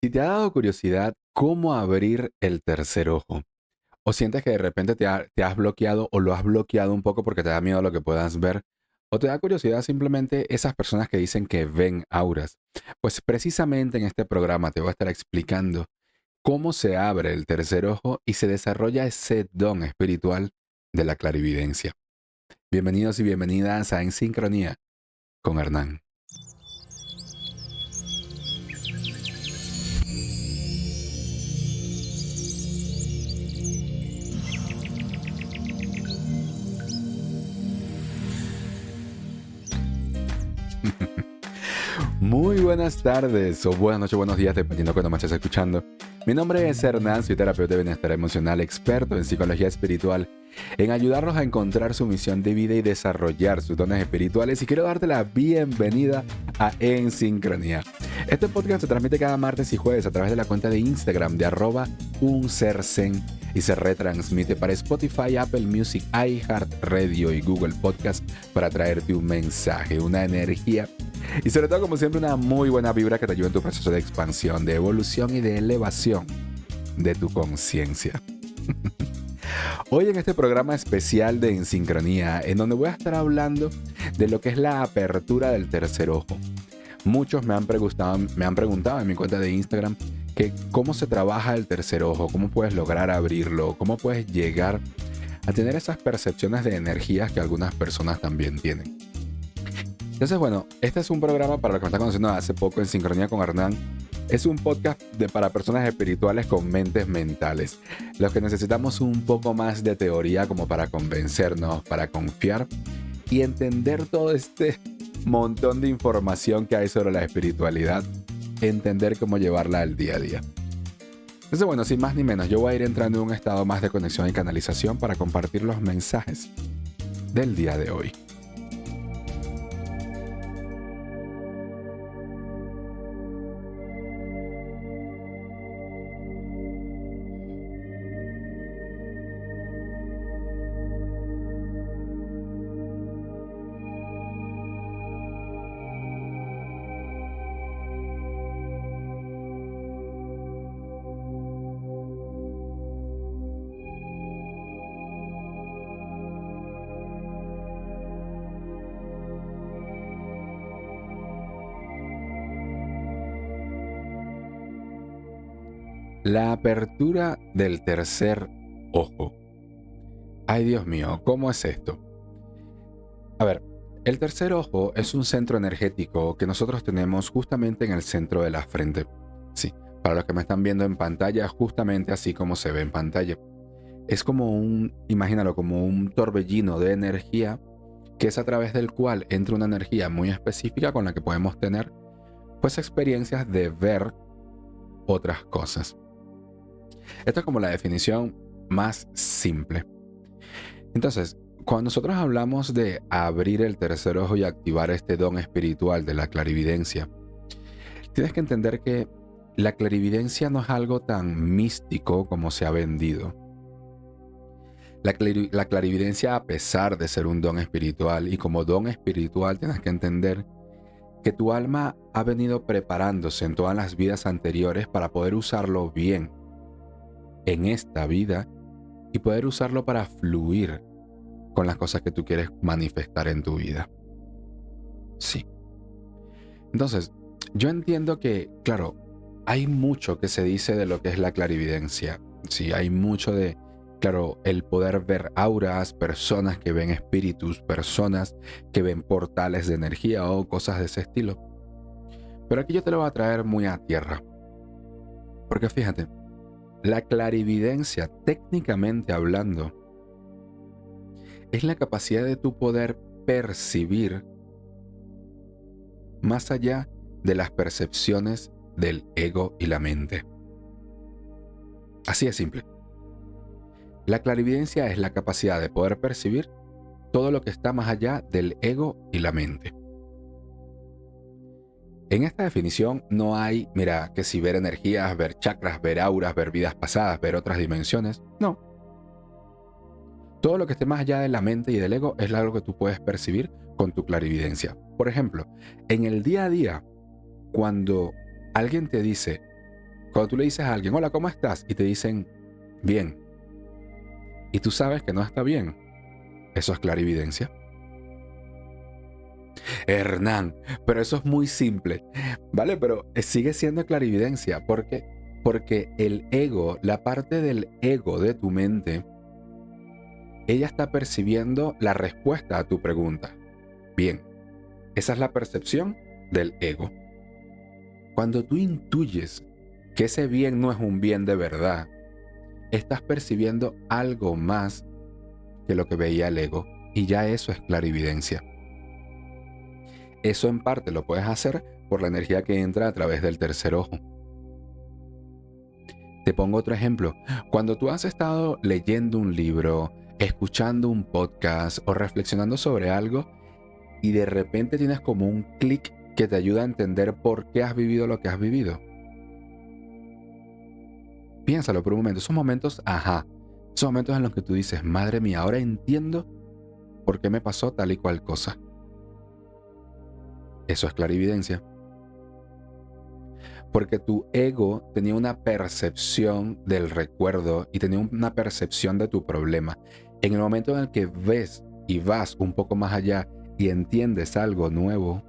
Si te ha dado curiosidad cómo abrir el tercer ojo, o sientes que de repente te has bloqueado o lo has bloqueado un poco porque te da miedo lo que puedas ver, o te da curiosidad simplemente esas personas que dicen que ven auras, pues precisamente en este programa te voy a estar explicando cómo se abre el tercer ojo y se desarrolla ese don espiritual de la clarividencia. Bienvenidos y bienvenidas a En Sincronía con Hernán. Muy buenas tardes o buenas noches, buenos días, dependiendo de cuando me estés escuchando. Mi nombre es Hernán, soy terapeuta de bienestar emocional, experto en psicología espiritual, en ayudarlos a encontrar su misión de vida y desarrollar sus dones espirituales. Y quiero darte la bienvenida a En Sincronía. Este podcast se transmite cada martes y jueves a través de la cuenta de Instagram de @unserzen y se retransmite para Spotify, Apple Music, iHeartRadio y Google Podcast para traerte un mensaje, una energía y sobre todo, como siempre, una muy buena vibra que te ayude en tu proceso de expansión, de evolución y de elevación de tu conciencia. Hoy en este programa especial de En Sincronía, en donde voy a estar hablando de lo que es la apertura del tercer ojo. Muchos me han preguntado en mi cuenta de Instagram que cómo se trabaja el tercer ojo, cómo puedes lograr abrirlo, cómo puedes llegar a tener esas percepciones de energías que algunas personas también tienen. Entonces, bueno, este es un programa para los que me están conociendo hace poco en Sincronía con Hernán. Es un podcast para personas espirituales con mentes mentales. Los que necesitamos un poco más de teoría como para convencernos, para confiar y entender todo este montón de información que hay sobre la espiritualidad, entender cómo llevarla al día a día. Entonces, bueno, sin más ni menos, yo voy a ir entrando en un estado más de conexión y canalización para compartir los mensajes del día de hoy. La apertura del tercer ojo. Ay, Dios mío, ¿cómo es esto? A ver, el tercer ojo es un centro energético que nosotros tenemos justamente en el centro de la frente. Sí, para los que me están viendo en pantalla, justamente así como se ve en pantalla. Es como imagínalo, como un torbellino de energía que es a través del cual entra una energía muy específica con la que podemos tener pues experiencias de ver otras cosas. Esto es como la definición más simple. Entonces, cuando nosotros hablamos de abrir el tercer ojo y activar este don espiritual de la clarividencia, tienes que entender que la clarividencia no es algo tan místico como se ha vendido. La clarividencia, a pesar de ser un don espiritual, y como don espiritual tienes que entender que tu alma ha venido preparándose en todas las vidas anteriores para poder usarlo bien en esta vida y poder usarlo para fluir con las cosas que tú quieres manifestar en tu vida. Sí. Entonces, yo entiendo que, claro, hay mucho que se dice de lo que es la clarividencia. Sí, hay mucho de, claro, el poder ver auras, personas que ven espíritus, personas que ven portales de energía o cosas de ese estilo. Pero aquí yo te lo voy a traer muy a tierra. Porque fíjate, la clarividencia, técnicamente hablando, es la capacidad de tu poder percibir más allá de las percepciones del ego y la mente. Así de simple. La clarividencia es la capacidad de poder percibir todo lo que está más allá del ego y la mente. En esta definición no hay, mira, que si ver energías, ver chakras, ver auras, ver vidas pasadas, ver otras dimensiones. No. Todo lo que esté más allá de la mente y del ego es algo que tú puedes percibir con tu clarividencia. Por ejemplo, en el día a día, cuando alguien te dice, cuando tú le dices a alguien, hola, ¿cómo estás? Y te dicen, bien. Y tú sabes que no está bien. Eso es clarividencia. Hernán, pero eso es muy simple, ¿vale? Pero sigue siendo clarividencia. ¿Por qué? Porque el ego, la parte del ego de tu mente, ella está percibiendo la respuesta a tu pregunta. Bien, esa es la percepción del ego. Cuando tú intuyes que ese bien no es un bien de verdad, estás percibiendo algo más que lo que veía el ego, y ya eso es clarividencia. Eso en parte lo puedes hacer por la energía que entra a través del tercer ojo. Te pongo otro ejemplo. Cuando tú has estado leyendo un libro, escuchando un podcast o reflexionando sobre algo y de repente tienes como un clic que te ayuda a entender por qué has vivido lo que has vivido. Piénsalo por un momento. Esos momentos, esos momentos en los que tú dices, madre mía, ahora entiendo por qué me pasó tal y cual cosa. Eso es clarividencia. Porque tu ego tenía una percepción del recuerdo y tenía una percepción de tu problema. En el momento en el que ves y vas un poco más allá y entiendes algo nuevo,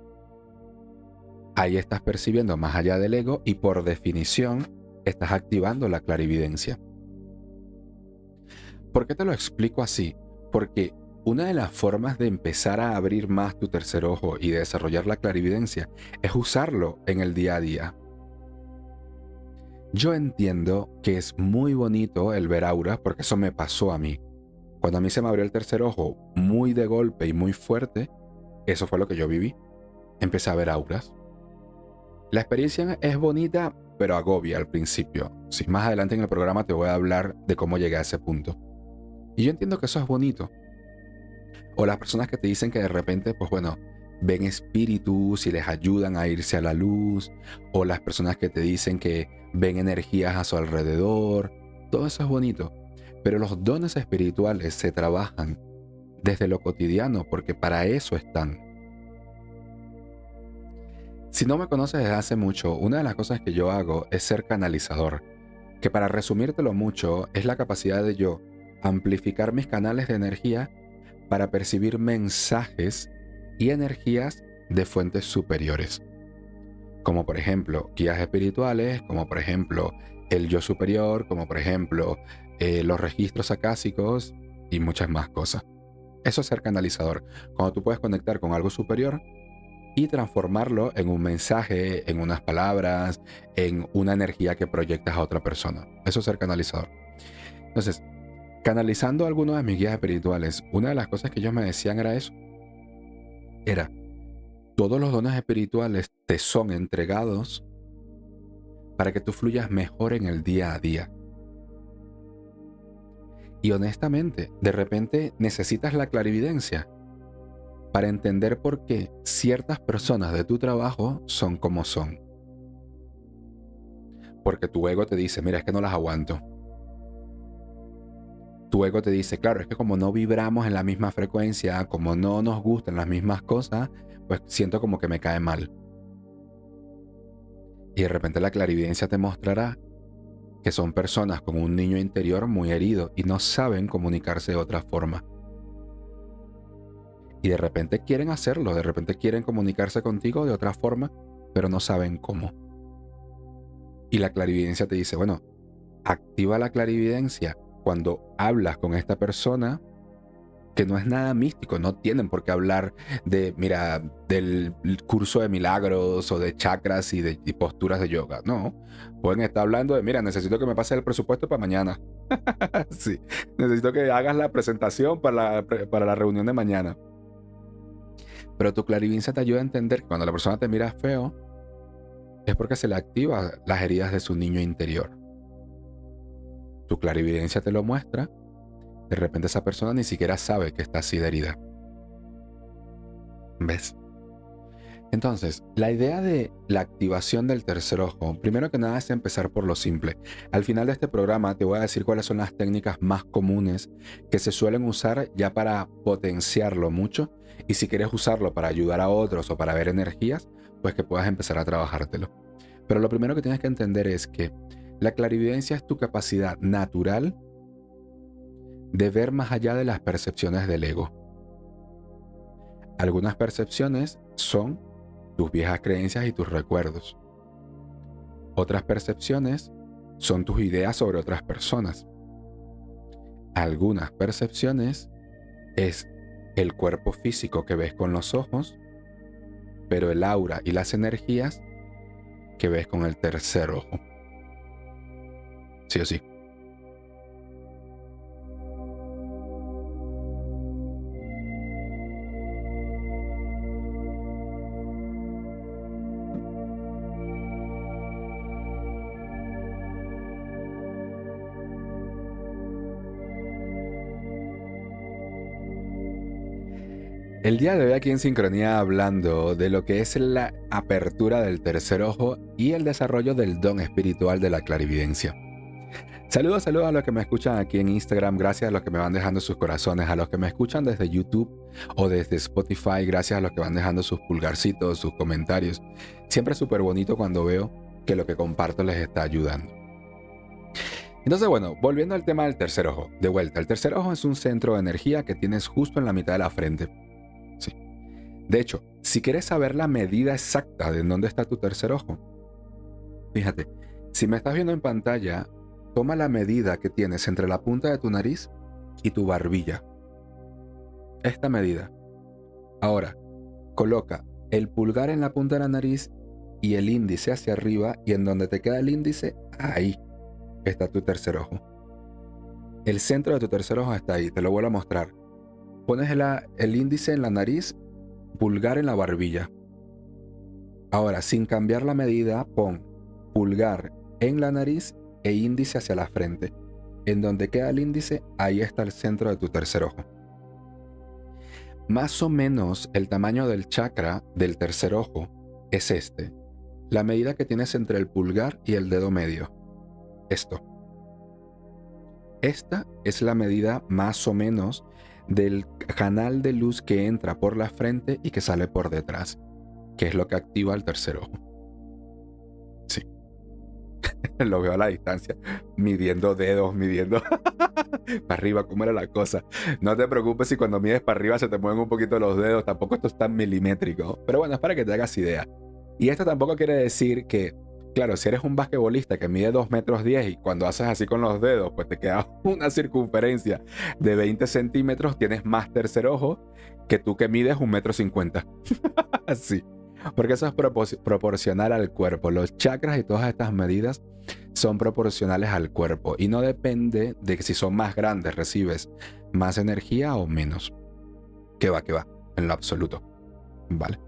ahí estás percibiendo más allá del ego y por definición estás activando la clarividencia. ¿Por qué te lo explico así? Porque una de las formas de empezar a abrir más tu tercer ojo y de desarrollar la clarividencia es usarlo en el día a día. Yo entiendo que es muy bonito el ver auras porque eso me pasó a mí. Cuando a mí se me abrió el tercer ojo muy de golpe y muy fuerte, eso fue lo que yo viví. Empecé a ver auras. La experiencia es bonita, pero agobia al principio. Sí, más adelante en el programa te voy a hablar de cómo llegué a ese punto. Y yo entiendo que eso es bonito. O las personas que te dicen que de repente, pues bueno, ven espíritus y les ayudan a irse a la luz, o las personas que te dicen que ven energías a su alrededor, todo eso es bonito, pero los dones espirituales se trabajan desde lo cotidiano porque para eso están. Si no me conoces desde hace mucho, una de las cosas que yo hago es ser canalizador, que para resumírtelo mucho es la capacidad de yo amplificar mis canales de energía para percibir mensajes y energías de fuentes superiores, como por ejemplo guías espirituales, como por ejemplo el yo superior, como por ejemplo los registros acásicos y muchas más cosas. Eso es ser canalizador, cuando tú puedes conectar con algo superior y transformarlo en un mensaje, en unas palabras, en una energía que proyectas a otra persona. Eso es ser canalizador. Entonces, canalizando algunos de mis guías espirituales, una de las cosas que ellos me decían era eso. Era, todos los dones espirituales te son entregados para que tú fluyas mejor en el día a día. Y honestamente, de repente necesitas la clarividencia para entender por qué ciertas personas de tu trabajo son como son. Porque tu ego te dice, mira, es que no las aguanto. Tu ego te dice, claro, es que como no vibramos en la misma frecuencia, como no nos gustan las mismas cosas, pues siento como que me cae mal. Y de repente la clarividencia te mostrará que son personas con un niño interior muy herido y no saben comunicarse de otra forma. Y de repente quieren hacerlo, de repente quieren comunicarse contigo de otra forma, pero no saben cómo. Y la clarividencia te dice, bueno, activa la clarividencia cuando hablas con esta persona, que no es nada místico, no tienen por qué hablar de, mira, del curso de milagros o de chakras y de posturas de yoga. No, pueden estar hablando de, mira, necesito que me pases el presupuesto para mañana. Sí, necesito que hagas la presentación para la reunión de mañana. Pero tu clarividencia te ayuda a entender que cuando la persona te mira feo, es porque se le activan las heridas de su niño interior. Tu clarividencia te lo muestra. De repente esa persona ni siquiera sabe que está así de herida. ¿Ves? Entonces, la idea de la activación del tercer ojo, primero que nada es empezar por lo simple. Al final de este programa te voy a decir cuáles son las técnicas más comunes que se suelen usar ya para potenciarlo mucho, y si quieres usarlo para ayudar a otros o para ver energías, pues que puedas empezar a trabajártelo. Pero lo primero que tienes que entender es que la clarividencia es tu capacidad natural de ver más allá de las percepciones del ego. Algunas percepciones son tus viejas creencias y tus recuerdos. Otras percepciones son tus ideas sobre otras personas. Algunas percepciones es el cuerpo físico que ves con los ojos, pero el aura y las energías que ves con el tercer ojo. Sí o sí. El día de hoy aquí en Sincronía hablando de lo que es la apertura del tercer ojo y el desarrollo del don espiritual de la clarividencia. Saludos a los que me escuchan aquí en Instagram, gracias a los que me van dejando sus corazones, a los que me escuchan desde YouTube o desde Spotify, gracias a los que van dejando sus pulgarcitos, sus comentarios. Siempre es súper bonito cuando veo que lo que comparto les está ayudando. Entonces, bueno, volviendo al tema del tercer ojo, de vuelta, el tercer ojo es un centro de energía que tienes justo en la mitad de la frente. Sí. De hecho, si quieres saber la medida exacta de dónde está tu tercer ojo, fíjate, si me estás viendo en pantalla, toma la medida que tienes entre la punta de tu nariz y tu barbilla. Esta medida. Ahora, coloca el pulgar en la punta de la nariz y el índice hacia arriba, y en donde te queda el índice, ahí está tu tercer ojo. El centro de tu tercer ojo está ahí, te lo vuelvo a mostrar. Pones el índice en la nariz, pulgar en la barbilla. Ahora, sin cambiar la medida, pon pulgar en la nariz e índice hacia la frente. En donde queda el índice, ahí está el centro de tu tercer ojo. Más o menos el tamaño del chakra del tercer ojo es este. La medida que tienes entre el pulgar y el dedo medio. Esto. Esta es la medida más o menos del canal de luz que entra por la frente y que sale por detrás, que es lo que activa el tercer ojo. Sí. Lo veo a la distancia, midiendo dedos, midiendo para arriba, cómo era la cosa. No te preocupes si cuando mides para arriba se te mueven un poquito los dedos, tampoco esto es tan milimétrico, pero bueno, es para que te hagas idea. Y esto tampoco quiere decir que, claro, si eres un basquetbolista que mide 2 metros 10 y cuando haces así con los dedos, pues te queda una circunferencia de 20 centímetros, tienes más tercer ojo que tú que mides 1,50 m. Así. Porque eso es proporcional al cuerpo. Los chakras y todas estas medidas son proporcionales al cuerpo y no depende de que si son más grandes recibes más energía o menos. Que va, en lo absoluto. Vale.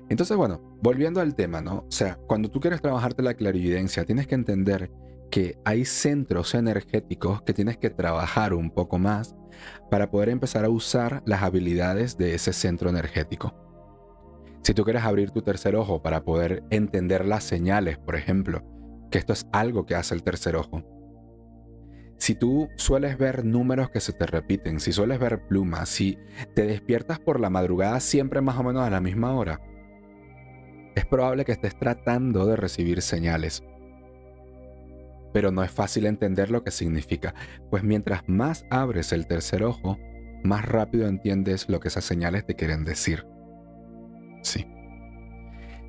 Entonces, bueno, volviendo al tema, ¿no? O sea, cuando tú quieres trabajarte la clarividencia, tienes que entender que hay centros energéticos que tienes que trabajar un poco más para poder empezar a usar las habilidades de ese centro energético. Si tú quieres abrir tu tercer ojo para poder entender las señales, por ejemplo, que esto es algo que hace el tercer ojo. Si tú sueles ver números que se te repiten, si sueles ver plumas, si te despiertas por la madrugada siempre más o menos a la misma hora, es probable que estés tratando de recibir señales. Pero no es fácil entender lo que significa, pues mientras más abres el tercer ojo, más rápido entiendes lo que esas señales te quieren decir. Sí.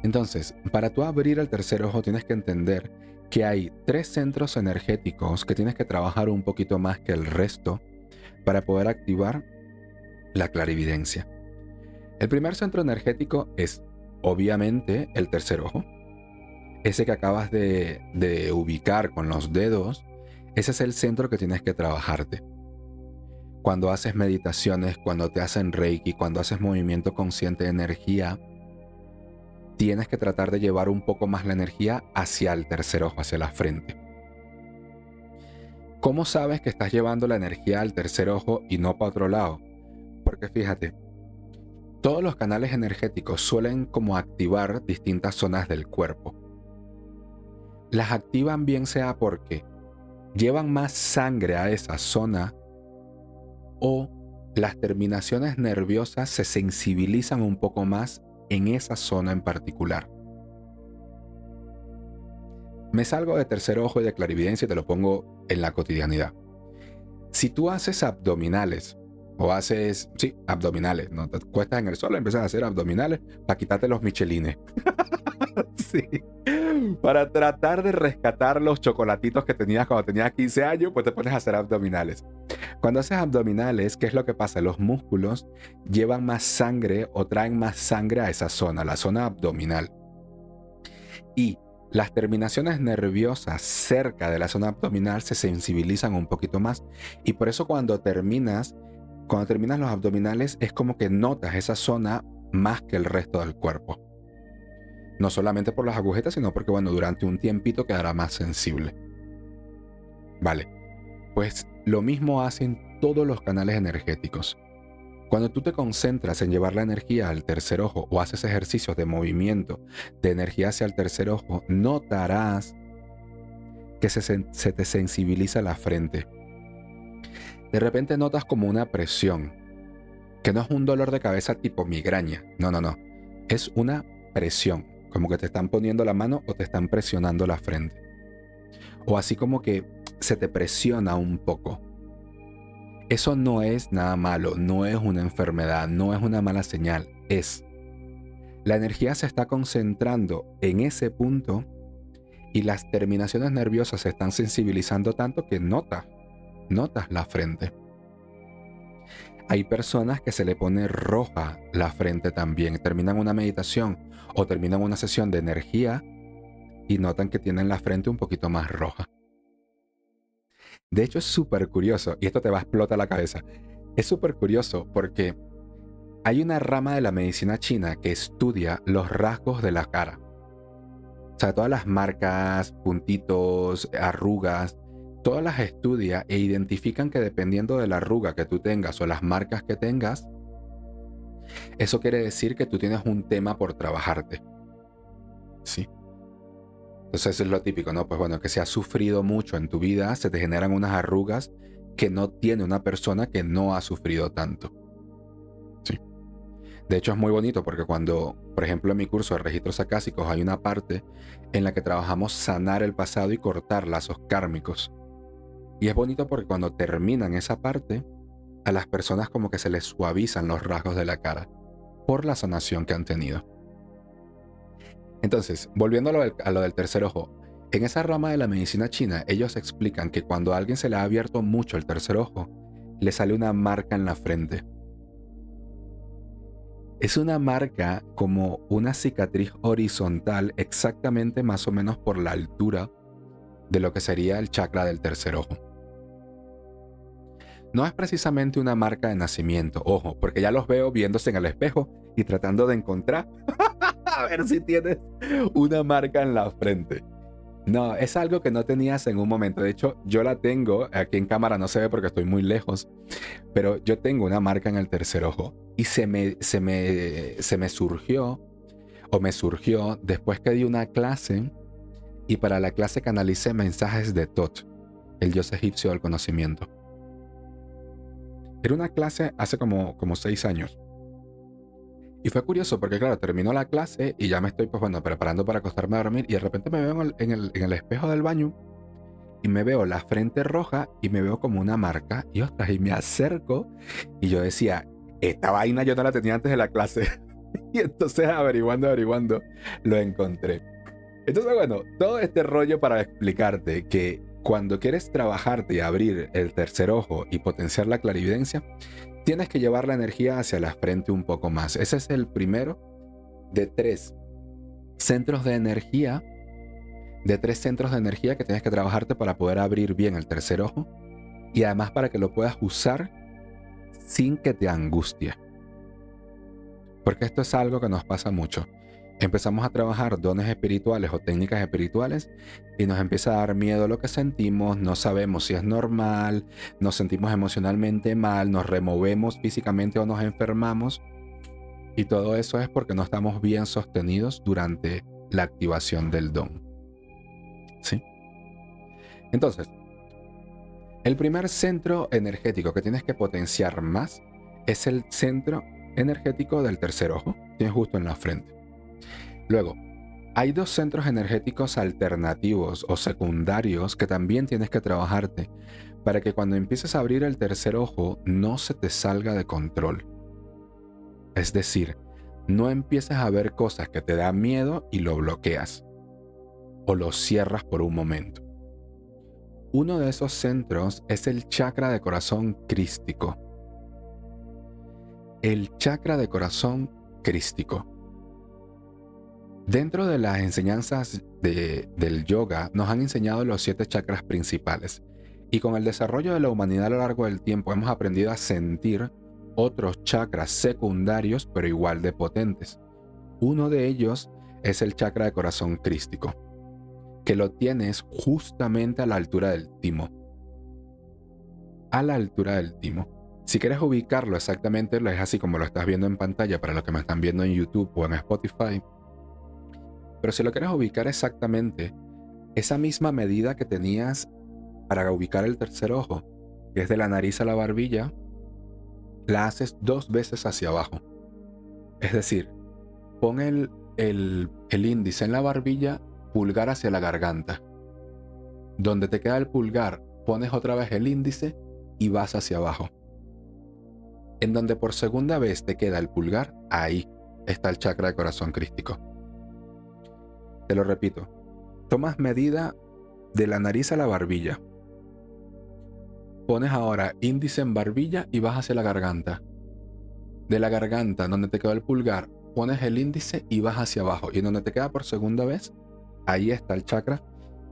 Entonces, para tú abrir el tercer ojo tienes que entender que hay 3 centros energéticos que tienes que trabajar un poquito más que el resto para poder activar la clarividencia. El primer centro energético es, obviamente, el tercer ojo. Ese que acabas de ubicar con los dedos, ese es el centro que tienes que trabajarte. Cuando haces meditaciones, cuando te hacen Reiki, cuando haces movimiento consciente de energía, tienes que tratar de llevar un poco más la energía hacia el tercer ojo, hacia la frente. ¿Cómo sabes que estás llevando la energía al tercer ojo y no para otro lado? Porque fíjate, todos los canales energéticos suelen como activar distintas zonas del cuerpo. Las activan bien sea porque llevan más sangre a esa zona o las terminaciones nerviosas se sensibilizan un poco más en esa zona en particular. me salgo de tercer ojo y de clarividencia y te lo pongo en la cotidianidad. Si tú haces abdominales, o haces, sí, abdominales, no te cuestas en el suelo, empiezas a hacer abdominales para quitarte los michelines. Sí. Para tratar de rescatar los chocolatitos que tenías cuando tenías 15 años, pues te pones a hacer abdominales. Cuando haces abdominales, ¿qué es lo que pasa? Los músculos llevan más sangre o traen más sangre a esa zona, la zona abdominal. Y las terminaciones nerviosas cerca de la zona abdominal se sensibilizan un poquito más. Y por eso cuando terminas los abdominales es como que notas esa zona más que el resto del cuerpo. No solamente por las agujetas, sino porque, bueno, durante un tiempito quedará más sensible. Vale, pues lo mismo hacen todos los canales energéticos. Cuando tú te concentras en llevar la energía al tercer ojo o haces ejercicios de movimiento de energía hacia el tercer ojo, notarás que se te sensibiliza la frente. De repente notas como una presión, que no es un dolor de cabeza tipo migraña, no. Es una presión, como que te están poniendo la mano o te están presionando la frente. O así como que se te presiona un poco. Eso no es nada malo, no es una enfermedad, no es una mala señal, es. La energía se está concentrando en ese punto y las terminaciones nerviosas se están sensibilizando tanto que notas la frente. Hay personas que se le pone roja la frente también, terminan una meditación o terminan una sesión de energía y notan que tienen la frente un poquito más roja. De hecho es súper curioso, y esto te va a explotar la cabeza. Es súper curioso porque hay una rama de la medicina china que estudia los rasgos de la cara. O sea, todas las marcas, puntitos, arrugas, todas las estudia e identifican que dependiendo de la arruga que tú tengas o las marcas que tengas, eso quiere decir que tú tienes un tema por trabajarte. Sí. Entonces eso es lo típico, ¿no? Pues bueno, que si has sufrido mucho en tu vida, se te generan unas arrugas que no tiene una persona que no ha sufrido tanto. Sí. De hecho es muy bonito porque cuando, por ejemplo, en mi curso de registros acásicos hay una parte en la que trabajamos sanar el pasado y cortar lazos kármicos. Y es bonito porque cuando terminan esa parte, a las personas como que se les suavizan los rasgos de la cara por la sanación que han tenido. Entonces, volviendo a lo del tercer ojo, en esa rama de la medicina china, ellos explican que cuando a alguien se le ha abierto mucho el tercer ojo, le sale una marca en la frente. Es una marca como una cicatriz horizontal exactamente más o menos por la altura de lo que sería el chakra del tercer ojo. No es precisamente una marca de nacimiento, ojo, porque ya los veo viéndose en el espejo y tratando de encontrar a ver si tienes una marca en la frente. No, es algo que no tenías en un momento. De hecho, yo la tengo, aquí en cámara no se ve porque estoy muy lejos, pero yo tengo una marca en el tercer ojo y se me surgió, o me surgió después que di una clase y para la clase canalicé mensajes de Thoth, el dios egipcio del conocimiento. Era una clase hace como 6 años. Y fue curioso porque, claro, terminó la clase y ya me estoy, pues bueno, preparando para acostarme a dormir y de repente me veo en el espejo del baño y me veo la frente roja y me veo como una marca y ostras, y me acerco y yo decía, esta vaina yo no la tenía antes de la clase. Y entonces averiguando, lo encontré. Entonces, bueno, todo este rollo para explicarte que cuando quieres trabajarte y abrir el tercer ojo y potenciar la clarividencia, tienes que llevar la energía hacia la frente un poco más. Ese es el primero de 3 centros de energía, que tienes que trabajarte para poder abrir bien el tercer ojo y además para que lo puedas usar sin que te angustie. Porque esto es algo que nos pasa mucho. Empezamos a trabajar dones espirituales o técnicas espirituales y nos empieza a dar miedo lo que sentimos, no sabemos si es normal, nos sentimos emocionalmente mal, nos removemos físicamente o nos enfermamos y todo eso es porque no estamos bien sostenidos durante la activación del don. ¿Sí? Entonces, el primer centro energético que tienes que potenciar más es el centro energético del tercer ojo, tienes justo en la frente. Luego, Hay dos centros energéticos alternativos o secundarios que también tienes que trabajarte para que cuando empieces a abrir el tercer ojo no se te salga de control. Es decir, no empieces a ver cosas que te dan miedo y lo bloqueas o lo cierras por un momento. Uno de esos centros es el chakra de corazón crístico. El chakra de corazón crístico. Dentro de las enseñanzas del yoga nos han enseñado los 7 chakras principales y con el desarrollo de la humanidad a lo largo del tiempo hemos aprendido a sentir otros chakras secundarios pero igual de potentes. Uno de ellos es el chakra de corazón crístico, que lo tienes justamente a la altura del timo. A la altura del timo. Si quieres ubicarlo exactamente, es así como lo estás viendo en pantalla para los que me están viendo en YouTube o en Spotify. Pero si lo quieres ubicar exactamente, esa misma medida que tenías para ubicar el tercer ojo, que es de la nariz a la barbilla, la haces 2 veces hacia abajo. Es decir, pon el índice en la barbilla, pulgar hacia la garganta. Donde te queda el pulgar, pones otra vez el índice y vas hacia abajo. En donde por segunda vez te queda el pulgar, ahí está el chakra de corazón crístico. Te lo repito, tomas medida de la nariz a la barbilla. Pones ahora índice en barbilla y vas hacia la garganta. De la garganta, donde te quedó el pulgar, pones el índice y vas hacia abajo. Y en donde te queda por segunda vez, ahí está el chakra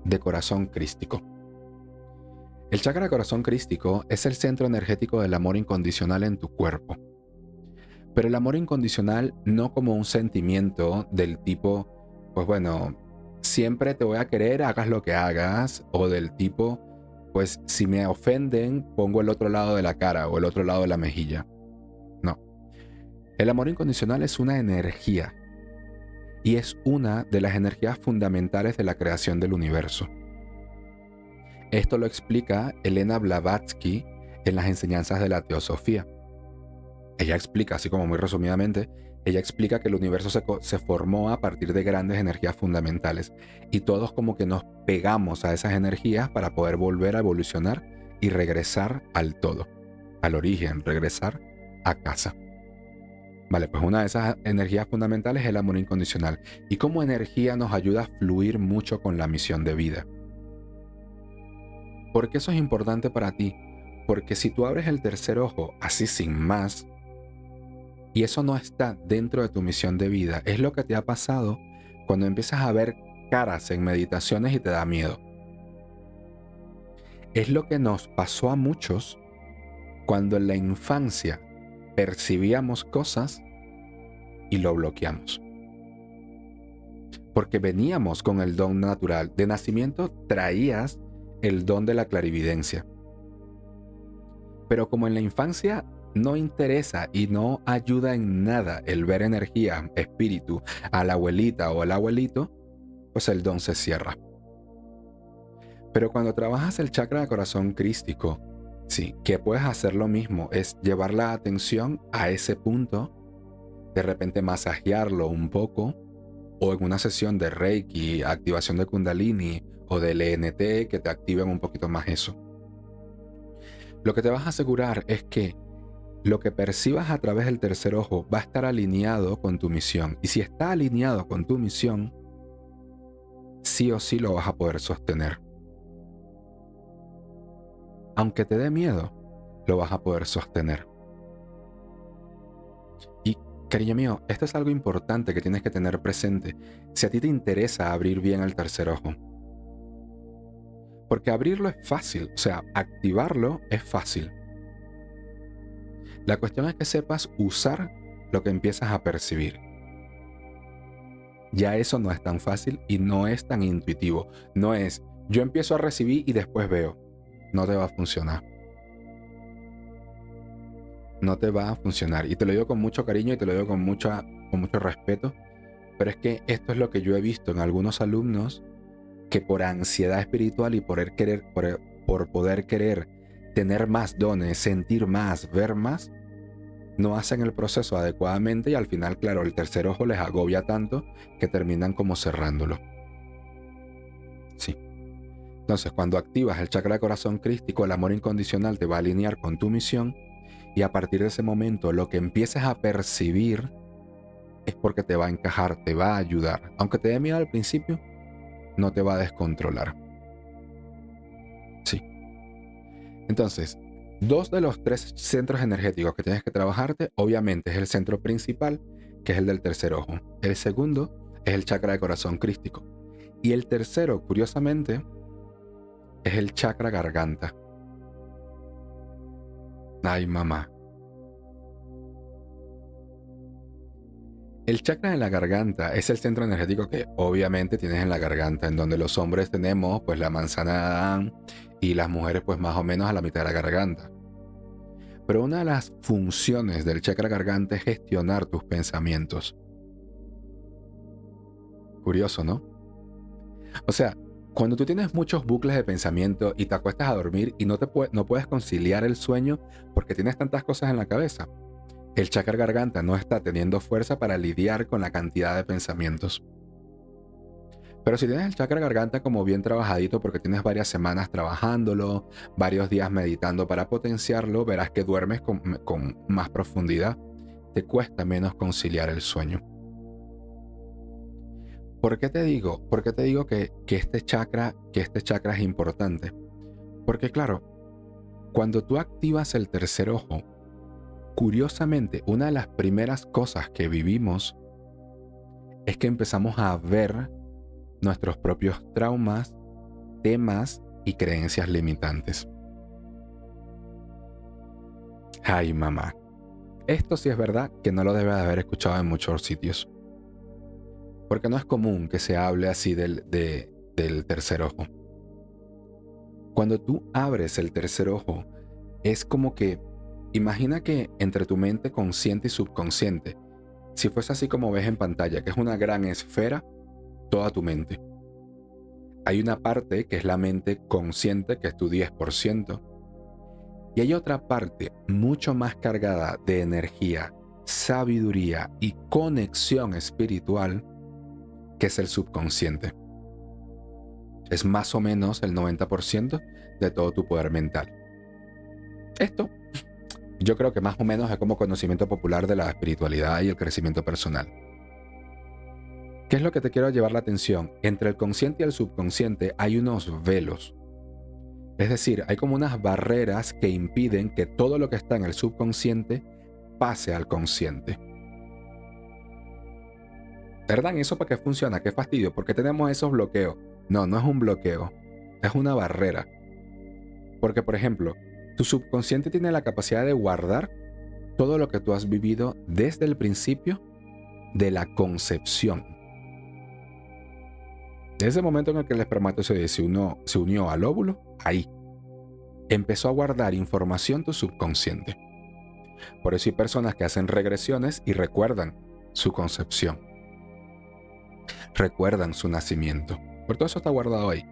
de corazón crístico. El chakra de corazón crístico es el centro energético del amor incondicional en tu cuerpo. Pero el amor incondicional no como un sentimiento del tipo, pues bueno, siempre te voy a querer, hagas lo que hagas, o del tipo, pues si me ofenden, pongo el otro lado de la cara o el otro lado de la mejilla. No. El amor incondicional es una energía y es una de las energías fundamentales de la creación del universo. Esto lo explica Elena Blavatsky en las enseñanzas de la teosofía. Ella explica, así como muy resumidamente, ella explica que el universo se formó a partir de grandes energías fundamentales y todos como que nos pegamos a esas energías para poder volver a evolucionar y regresar al todo, al origen, regresar a casa. Vale, pues una de esas energías fundamentales es el amor incondicional y como energía nos ayuda a fluir mucho con la misión de vida. ¿Por qué eso es importante para ti? Porque si tú abres el tercer ojo así sin más, y eso no está dentro de tu misión de vida, es lo que te ha pasado cuando empiezas a ver caras en meditaciones y te da miedo. Es lo que nos pasó a muchos cuando en la infancia percibíamos cosas y lo bloqueamos. Porque veníamos con el don natural. De nacimiento traías el don de la clarividencia. Pero como en la infancia no interesa y no ayuda en nada el ver energía, espíritu, a la abuelita o al abuelito, pues el don se cierra. Pero cuando trabajas el chakra de corazón crístico, sí, que puedes hacer lo mismo, es llevar la atención a ese punto, de repente masajearlo un poco, o en una sesión de Reiki, activación de Kundalini o del ENT que te activen un poquito más eso. Lo que te vas a asegurar es que lo que percibas a través del tercer ojo va a estar alineado con tu misión. Y si está alineado con tu misión, sí o sí lo vas a poder sostener. Aunque te dé miedo, lo vas a poder sostener. Y cariño mío, esto es algo importante que tienes que tener presente si a ti te interesa abrir bien el tercer ojo. Porque abrirlo es fácil, o sea, activarlo es fácil. La cuestión es que sepas usar lo que empiezas a percibir. Ya eso no es tan fácil y no es tan intuitivo. No es, yo empiezo a recibir y después veo. No te va a funcionar. No te va a funcionar. Y te lo digo con mucho cariño y te lo digo con mucho respeto. Pero es que esto es lo que yo he visto en algunos alumnos que por ansiedad espiritual y por poder querer tener más dones, sentir más, ver más, no hacen el proceso adecuadamente y al final, claro, el tercer ojo les agobia tanto que terminan como cerrándolo. Sí. Entonces, cuando activas el chakra de corazón crístico, el amor incondicional te va a alinear con tu misión y a partir de ese momento lo que empieces a percibir es porque te va a encajar, te va a ayudar. Aunque te dé miedo al principio, no te va a descontrolar. Sí. Entonces, 2 de los 3 centros energéticos que tienes que trabajarte, obviamente es el centro principal, que es el del tercer ojo. El segundo es el chakra de corazón crístico. Y el tercero, curiosamente, es el chakra garganta. Ay, mamá. El chakra de la garganta es el centro energético que obviamente tienes en la garganta, en donde los hombres tenemos pues la manzana de Adán y las mujeres pues más o menos a la mitad de la garganta. Pero una de las funciones del chakra garganta es gestionar tus pensamientos. Curioso, ¿no? O sea, cuando tú tienes muchos bucles de pensamiento y te acuestas a dormir y no puedes conciliar el sueño porque tienes tantas cosas en la cabeza, el chakra garganta no está teniendo fuerza para lidiar con la cantidad de pensamientos. Pero si tienes el chakra garganta como bien trabajadito porque tienes varias semanas trabajándolo, varios días meditando para potenciarlo, verás que duermes con más profundidad. Te cuesta menos conciliar el sueño. ¿Por qué te digo? ¿Por qué te digo que este chakra es importante? Porque claro, cuando tú activas el tercer ojo, curiosamente, una de las primeras cosas que vivimos es que empezamos a ver nuestros propios traumas, temas y creencias limitantes. Ay, mamá. Esto sí es verdad que no lo debes de haber escuchado en muchos sitios. Porque no es común que se hable así del tercer ojo. Cuando tú abres el tercer ojo, es como que, imagina que entre tu mente consciente y subconsciente, si fuese así como ves en pantalla, que es una gran esfera, toda tu mente. Hay una parte que es la mente consciente, que es tu 10%, y hay otra parte mucho más cargada de energía, sabiduría y conexión espiritual, que es el subconsciente. Es más o menos el 90% de todo tu poder mental. Esto, yo creo que más o menos es como conocimiento popular de la espiritualidad y el crecimiento personal. ¿Qué es lo que te quiero llevar la atención? Entre el consciente y el subconsciente hay unos velos. Es decir, hay como unas barreras que impiden que todo lo que está en el subconsciente pase al consciente. ¿Verdad? ¿Eso para qué funciona? ¿Qué fastidio? ¿Por qué tenemos esos bloqueos? No, no es un bloqueo. Es una barrera. Porque, por ejemplo, tu subconsciente tiene la capacidad de guardar todo lo que tú has vivido desde el principio de la concepción. Desde ese momento en el que el espermatozoide se unió al óvulo, ahí empezó a guardar información tu subconsciente. Por eso hay personas que hacen regresiones y recuerdan su concepción. Recuerdan su nacimiento. Por todo eso está guardado ahí.